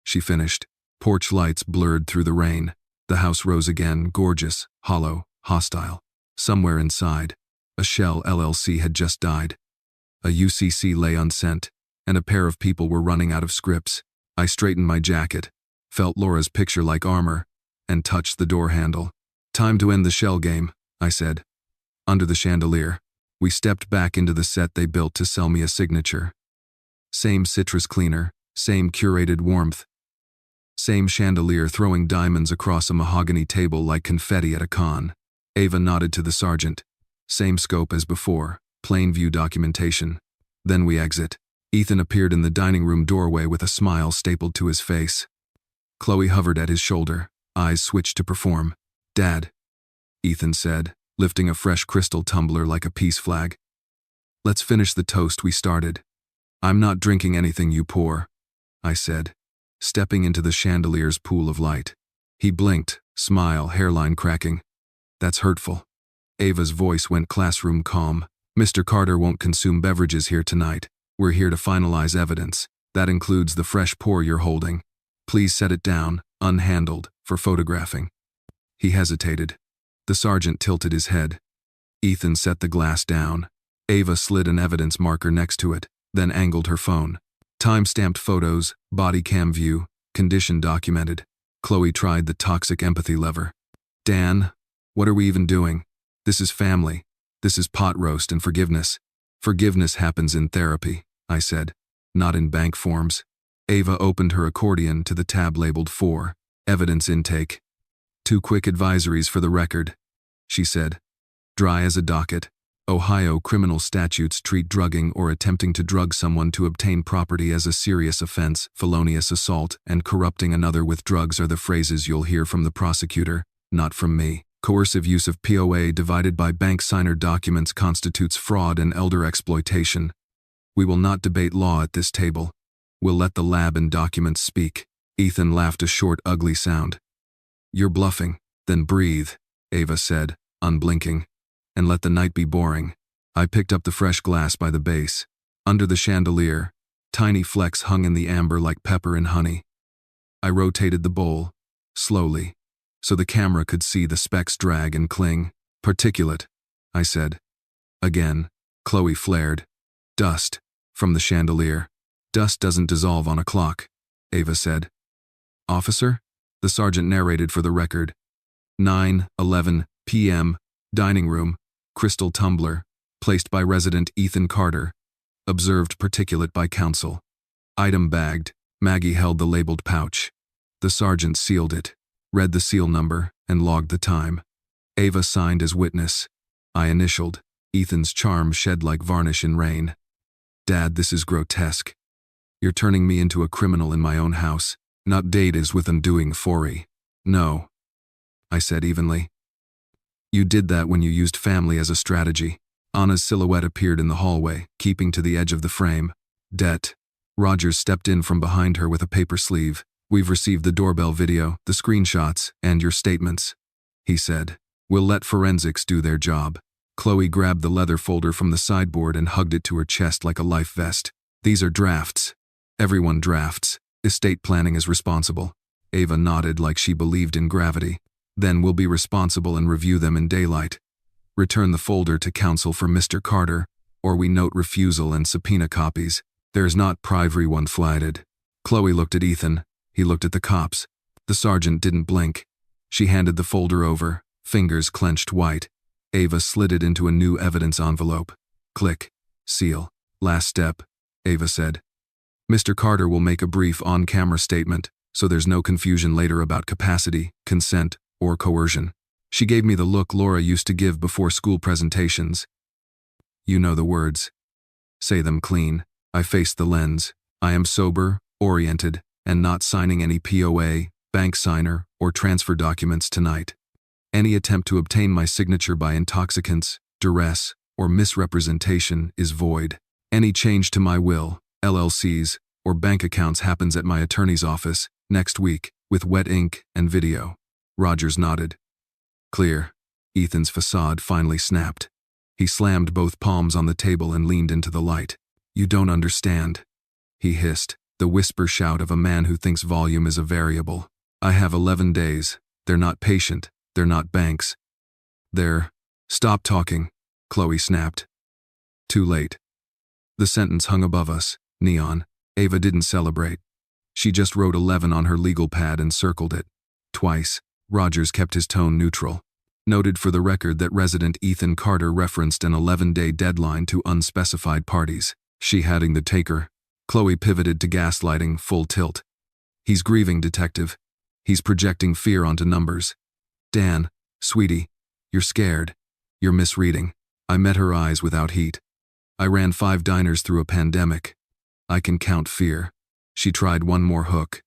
she finished. Porch lights blurred through the rain. The house rose again, gorgeous, hollow, hostile. Somewhere inside, a shell LLC had just died. A UCC lay unsent, and a pair of people were running out of scripts. I straightened my jacket, felt Laura's picture like armor, and touched the door handle. "Time to end the shell game," I said. Under the chandelier, we stepped back into the set they built to sell me a signature. Same citrus cleaner, same curated warmth. Same chandelier throwing diamonds across a mahogany table like confetti at a con. Ava nodded to the sergeant. Same scope as before, plain view documentation. Then we exit. Ethan appeared in the dining room doorway with a smile stapled to his face. Chloe hovered at his shoulder, eyes switched to perform. "Dad," Ethan said, lifting a fresh crystal tumbler like a peace flag. "Let's finish the toast we started." "I'm not drinking anything you pour," I said, stepping into the chandelier's pool of light. He blinked, smile, hairline cracking. "That's hurtful." Ava's voice went classroom calm. "Mr. Carter won't consume beverages here tonight. We're here to finalize evidence. That includes the fresh pour you're holding. Please set it down, unhandled, for photographing." He hesitated. The sergeant tilted his head. Ethan set the glass down. Ava slid an evidence marker next to it, then angled her phone. Time-stamped photos, body cam view, condition documented. Chloe tried the toxic empathy lever. "Dan, what are we even doing? This is family. This is pot roast and forgiveness. Forgiveness happens in therapy," I said, "not in bank forms." Ava opened her accordion to the tab labeled 4, Evidence Intake. "Two quick advisories for the record," she said. "Dry as a docket. Ohio criminal statutes treat drugging or attempting to drug someone to obtain property as a serious offense. Felonious assault and corrupting another with drugs are the phrases you'll hear from the prosecutor, not from me. Coercive use of POA divided by bank signer documents constitutes fraud and elder exploitation. We will not debate law at this table. We'll let the lab and documents speak." Ethan laughed a short, ugly sound. "You're bluffing." "Then breathe," Ava said, unblinking, "and let the night be boring." I picked up the fresh glass by the base. Under the chandelier, tiny flecks hung in the amber like pepper and honey. I rotated the bowl, slowly, so the camera could see the specks drag and cling. "Particulate," I said. Again, Chloe flared. "Dust," from the chandelier. "Dust doesn't dissolve on a clock," Ava said. "Officer?" The sergeant narrated for the record. 9:11 p.m., dining room, crystal tumbler, placed by resident Ethan Carter. Observed particulate by counsel. Item bagged. Maggie held the labeled pouch. The sergeant sealed it, read the seal number, and logged the time. Ava signed as witness. I initialed. Ethan's charm shed like varnish in rain. "Dad, this is grotesque. You're turning me into a criminal in my own house. Not date is with undoing Forey." "No," I said evenly. "You did that when you used family as a strategy." Anna's silhouette appeared in the hallway, keeping to the edge of the frame. "Det." Rogers stepped in from behind her with a paper sleeve. "We've received the doorbell video, the screenshots, and your statements," he said. "We'll let forensics do their job." Chloe grabbed the leather folder from the sideboard and hugged it to her chest like a life vest. "These are drafts. Everyone drafts. Estate planning is responsible. Ava nodded like she believed in gravity. Then we'll be responsible and review them in daylight. Return the folder to counsel for Mr. Carter, or we note refusal and subpoena copies. There's not privacy one flighted. Chloe looked at Ethan. He looked at the cops. The sergeant didn't blink. She handed the folder over, fingers clenched white. Ava slid it into a new evidence envelope. Click. Seal. Last step, Ava said. Mr. Carter will make a brief on-camera statement, so there's no confusion later about capacity, consent, or coercion. She gave me the look Laura used to give before school presentations. You know the words. Say them clean. I faced the lens. I am sober, oriented, and not signing any POA, bank signer, or transfer documents tonight. Any attempt to obtain my signature by intoxicants, duress, or misrepresentation is void. Any change to my will, LLCs, or bank accounts happens at my attorney's office next week with wet ink and video. Rogers nodded. Clear. Ethan's facade finally snapped. He slammed both palms on the table and leaned into the light. You don't understand, he hissed, the whisper shout of a man who thinks volume is a variable. I have 11 days. They're not patient. They're not banks. They're… Stop talking, Chloe snapped. Too late. The sentence hung above us, neon. Ava didn't celebrate. She just wrote 11 on her legal pad and circled it. Twice. Rogers kept his tone neutral. Noted for the record that resident Ethan Carter referenced an 11-day deadline to unspecified parties. She hading the taker. Chloe pivoted to gaslighting, full tilt. He's grieving, detective. He's projecting fear onto numbers. Dan, sweetie, you're scared. You're misreading. I met her eyes without heat. I ran 5 diners through a pandemic. I can count fear. She tried one more hook.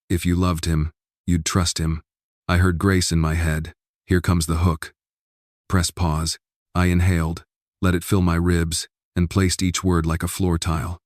If you loved him, you'd trust him. I heard grace in my head. Here comes the hook. Press pause. I inhaled, let it fill my ribs, and placed each word like a floor tile.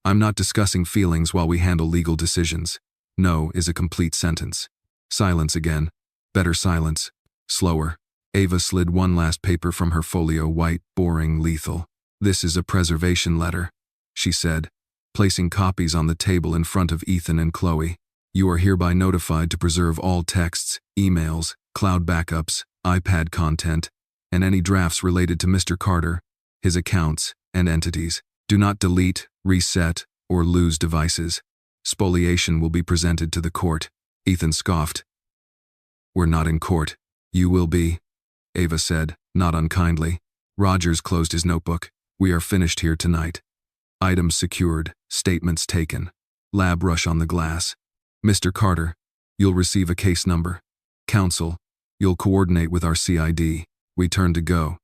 I'm not discussing feelings while we handle legal decisions. No is a complete sentence. Silence again. Better silence. Slower. Ava slid one last paper from her folio, white, boring, lethal. This is a preservation letter, she said, placing copies on the table in front of Ethan and Chloe. You are hereby notified to preserve all texts, emails, cloud backups, iPad content, and any drafts related to Mr. Carter, his accounts, and entities. Do not delete, reset, or lose devices. Spoliation will be presented to the court. Ethan scoffed. We're not in court. You will be, Ava said, not unkindly. Rogers closed his notebook. We are finished here tonight. Items secured, statements taken. Lab rush on the glass. Mr. Carter, you'll receive a case number. Counsel, you'll coordinate with our CID. We turn to go.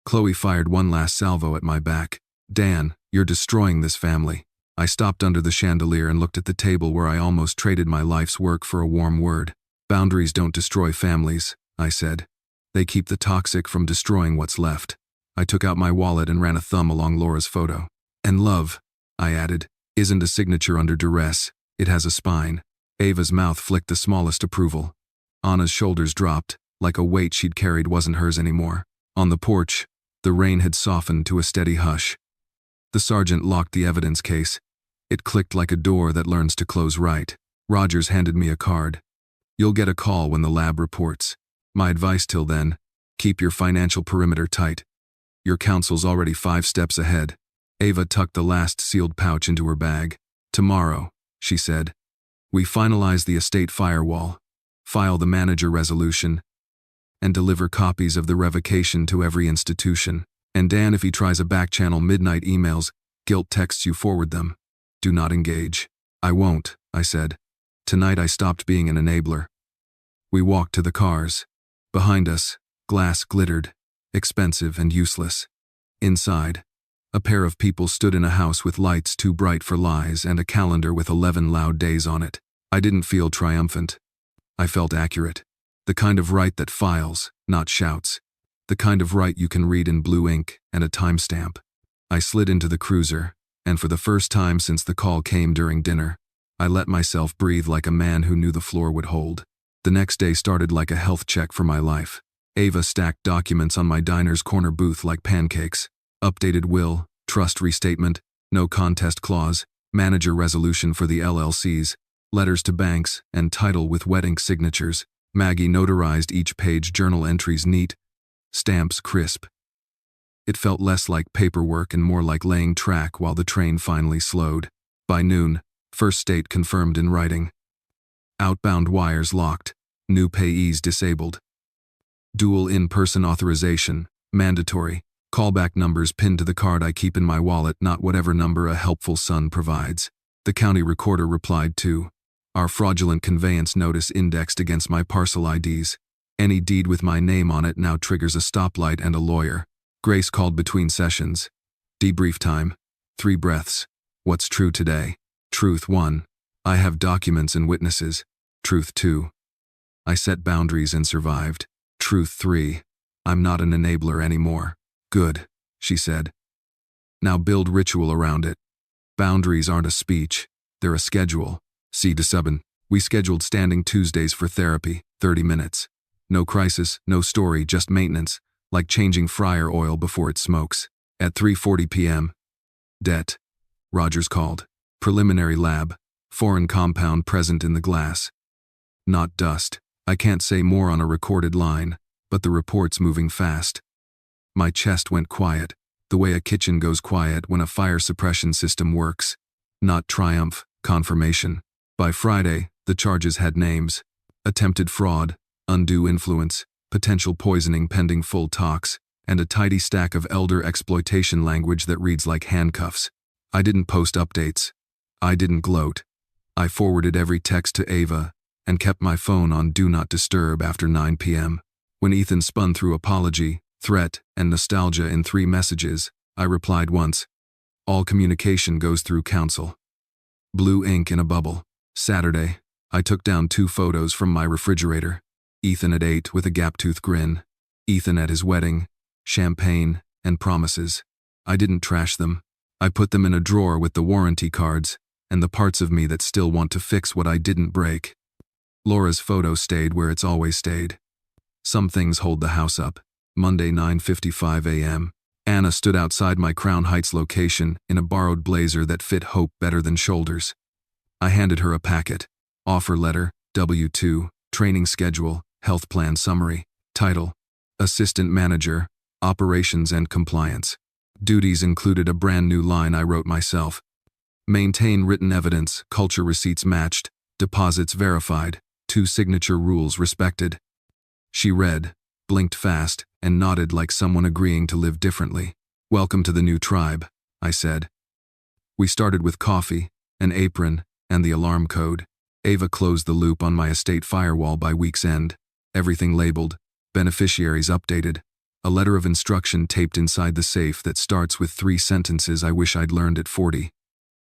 Chloe fired one last salvo at my back. Dan, you're destroying this family. I stopped under the chandelier and looked at the table where I almost traded my life's work for a warm word. Boundaries don't destroy families, I said. They keep the toxic from destroying what's left. I took out my wallet and ran a thumb along Laura's photo. And love, I added, isn't a signature under duress. It has a spine. Ava's mouth flicked the smallest approval. Anna's shoulders dropped, like a weight she'd carried wasn't hers anymore. On the porch, the rain had softened to a steady hush. The sergeant locked the evidence case. It clicked like a door that learns to close right. Rogers handed me a card. You'll get a call when the lab reports. My advice till then, keep your financial perimeter tight. Your counsel's already 5 steps ahead. Ava tucked the last sealed pouch into her bag. Tomorrow, she said, we finalize the estate firewall, file the manager resolution, and deliver copies of the revocation to every institution. And Dan, if he tries a back-channel midnight emails, guilt texts you, forward them. Do not engage. I won't, I said. Tonight I stopped being an enabler. We walked to the cars. Behind us, glass glittered, expensive and useless. Inside, a pair of people stood in a house with lights too bright for lies and a calendar with 11 loud days on it. I didn't feel triumphant. I felt accurate. The kind of right that files, not shouts. The kind of right you can read in blue ink and a timestamp. I slid into the cruiser, and for the first time since the call came during dinner, I let myself breathe like a man who knew the floor would hold. The next day started like a health check for my life. Ava stacked documents on my diner's corner booth like pancakes. Updated will, trust restatement, no contest clause, manager resolution for the LLCs, letters to banks, and title with wet ink signatures. Maggie notarized each page, journal entries neat, stamps crisp. It felt less like paperwork and more like laying track while the train finally slowed. By noon, first state confirmed in writing. Outbound wires locked, new payees disabled. Dual in-person authorization, mandatory. Callback numbers pinned to the card I keep in my wallet, not whatever number a helpful son provides. The county recorder replied to our fraudulent conveyance notice indexed against my parcel IDs. Any deed with my name on it now triggers a stoplight and a lawyer. Grace called between sessions. Debrief time. 3 breaths. What's true today? Truth 1. I have documents and witnesses. Truth 2. I set boundaries and survived. Truth 3. I'm not an enabler anymore. Good, she said. Now build ritual around it. Boundaries aren't a speech, they're a schedule. See to subin. We scheduled standing Tuesdays for therapy, 30 minutes. No crisis, no story, just maintenance, like changing fryer oil before it smokes. At 3:40 p.m. Det. Rogers called. Preliminary lab. Foreign compound present in the glass. Not dust. I can't say more on a recorded line, but the report's moving fast. My chest went quiet, the way a kitchen goes quiet when a fire suppression system works. Not triumph, confirmation. By Friday, the charges had names. Attempted fraud, undue influence, potential poisoning pending full talks, and a tidy stack of elder exploitation language that reads like handcuffs. I didn't post updates. I didn't gloat. I forwarded every text to Ava and kept my phone on Do Not Disturb after 9 p.m. When Ethan spun through apology, threat, and nostalgia in 3 messages, I replied once. All communication goes through counsel. Blue ink in a bubble. Saturday, I took down 2 photos from my refrigerator. Ethan at 8 with a gap-tooth grin. Ethan at his wedding, champagne, and promises. I didn't trash them. I put them in a drawer with the warranty cards and the parts of me that still want to fix what I didn't break. Laura's photo stayed where it's always stayed. Some things hold the house up. Monday, 9:55 a.m. Anna stood outside my Crown Heights location in a borrowed blazer that fit Hope better than shoulders. I handed her a packet. Offer letter, W-2, training schedule, health plan summary, title, Assistant Manager, Operations and Compliance. Duties included a brand new line I wrote myself. Maintain written evidence, culture receipts matched, deposits verified, 2 signature rules respected. She read, blinked fast, and nodded like someone agreeing to live differently. Welcome to the new tribe, I said. We started with coffee, an apron, and the alarm code. Ava closed the loop on my estate firewall by week's end. Everything labeled, beneficiaries updated, a letter of instruction taped inside the safe that starts with 3 sentences I wish I'd learned at 40.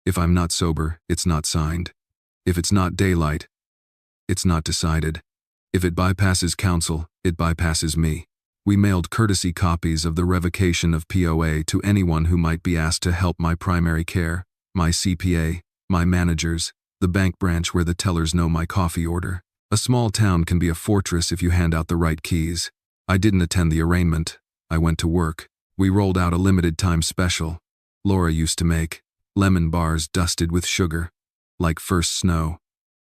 If I'm not sober, it's not signed. If it's not daylight, it's not decided. If it bypasses counsel, it bypasses me. We mailed courtesy copies of the revocation of POA to anyone who might be asked to help my primary care, my CPA, my managers, the bank branch where the tellers know my coffee order. A small town can be a fortress if you hand out the right keys. I didn't attend the arraignment. I went to work. We rolled out a limited time special. Laura used to make lemon bars dusted with sugar, like first snow.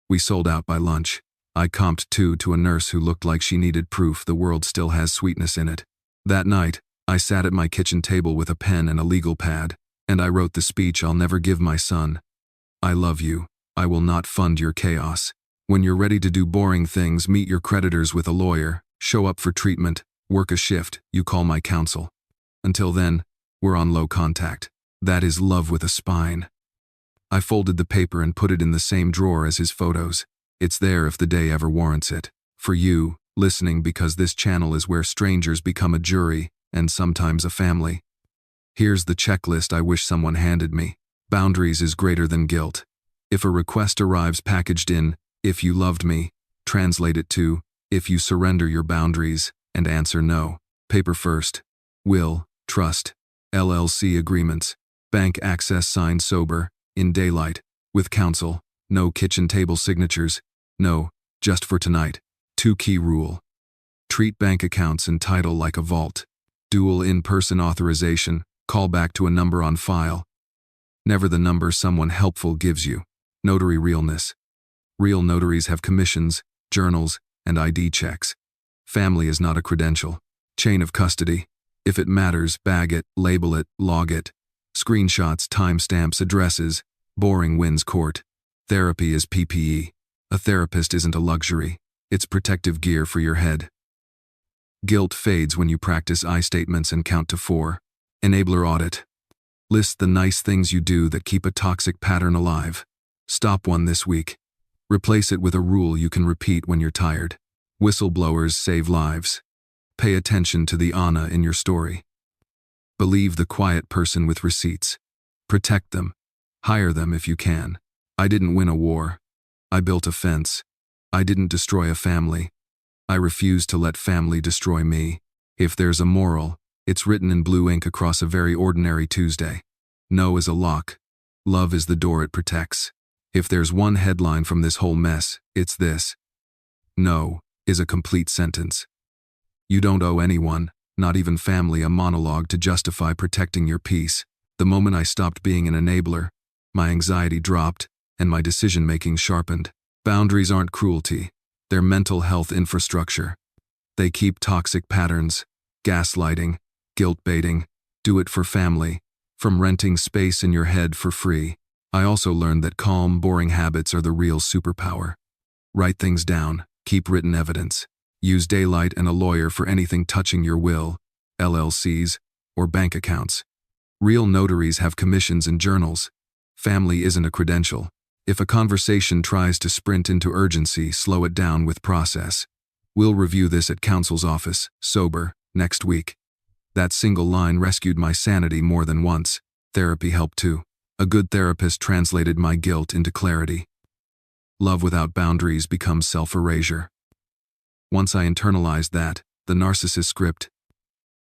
We sold out by lunch. I comped 2 to a nurse who looked like she needed proof the world still has sweetness in it. That night, I sat at my kitchen table with a pen and a legal pad, and I wrote the speech I'll never give my son. I love you. I will not fund your chaos. When you're ready to do boring things, meet your creditors with a lawyer, show up for treatment, work a shift, you call my counsel. Until then, we're on low contact. That is love with a spine. I folded the paper and put it in the same drawer as his photos. It's there if the day ever warrants it. For you, listening, because this channel is where strangers become a jury, and sometimes a family. Here's the checklist I wish someone handed me. Boundaries is greater than guilt. If a request arrives packaged in, if you loved me, translate it to, if you surrender your boundaries, and answer no. Paper first. Will, trust, LLC agreements, bank access signed sober, in daylight, with counsel, no kitchen table signatures, no, just for tonight. 2 key rule. Treat bank accounts and title like a vault. Dual in-person authorization, call back to a number on file. never the number someone helpful gives you. Notary realness. Real notaries have commissions, journals, and ID checks. Family is not a credential. Chain of custody. If it matters, bag it, label it, log it. Screenshots, timestamps, addresses. Boring wins court. Therapy is PPE. A therapist isn't a luxury. It's protective gear for your head. Guilt fades when you practice I statements and count to 4. Enabler audit. List the nice things you do that keep a toxic pattern alive. Stop one this week. Replace it with a rule you can repeat when you're tired. Whistleblowers save lives. Pay attention to the Anna in your story. Believe the quiet person with receipts. Protect them. Hire them if you can. I didn't win a war. I built a fence. I didn't destroy a family. I refuse to let family destroy me. If there's a moral, it's written in blue ink across a very ordinary Tuesday. No is a lock. Love is the door it protects. If there's one headline from this whole mess, it's this. No is a complete sentence. You don't owe anyone, not even family, a monologue to justify protecting your peace. The moment I stopped being an enabler, my anxiety dropped and my decision-making sharpened. Boundaries aren't cruelty. They're mental health infrastructure. They keep toxic patterns, gaslighting, guilt-baiting, do it for family, from renting space in your head for free. I also learned that calm, boring habits are the real superpower. Write things down, keep written evidence. Use daylight and a lawyer for anything touching your will, LLCs, or bank accounts. Real notaries have commissions and journals. Family isn't a credential. If a conversation tries to sprint into urgency, slow it down with process. We'll review this at counsel's office, sober, next week. That single line rescued my sanity more than once. Therapy helped too. A good therapist translated my guilt into clarity. Love without boundaries becomes self-erasure. Once I internalized that, the narcissist script,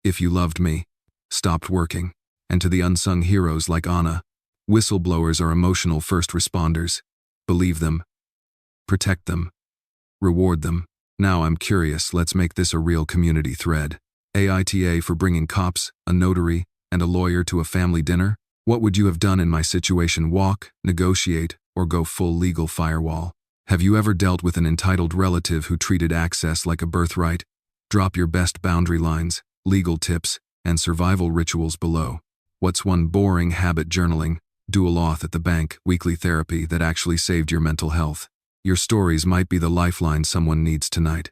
if you loved me, stopped working. And to the unsung heroes like Anna, whistleblowers are emotional first responders. Believe them. Protect them. Reward them. Now I'm curious, let's make this a real community thread. AITA for bringing cops, a notary, and a lawyer to a family dinner? What would you have done in my situation? Walk, negotiate, or go full legal firewall? Have you ever dealt with an entitled relative who treated access like a birthright? Drop your best boundary lines, legal tips, and survival rituals below. What's one boring habit? Journaling, dual-auth at the bank, weekly therapy that actually saved your mental health? Your stories might be the lifeline someone needs tonight.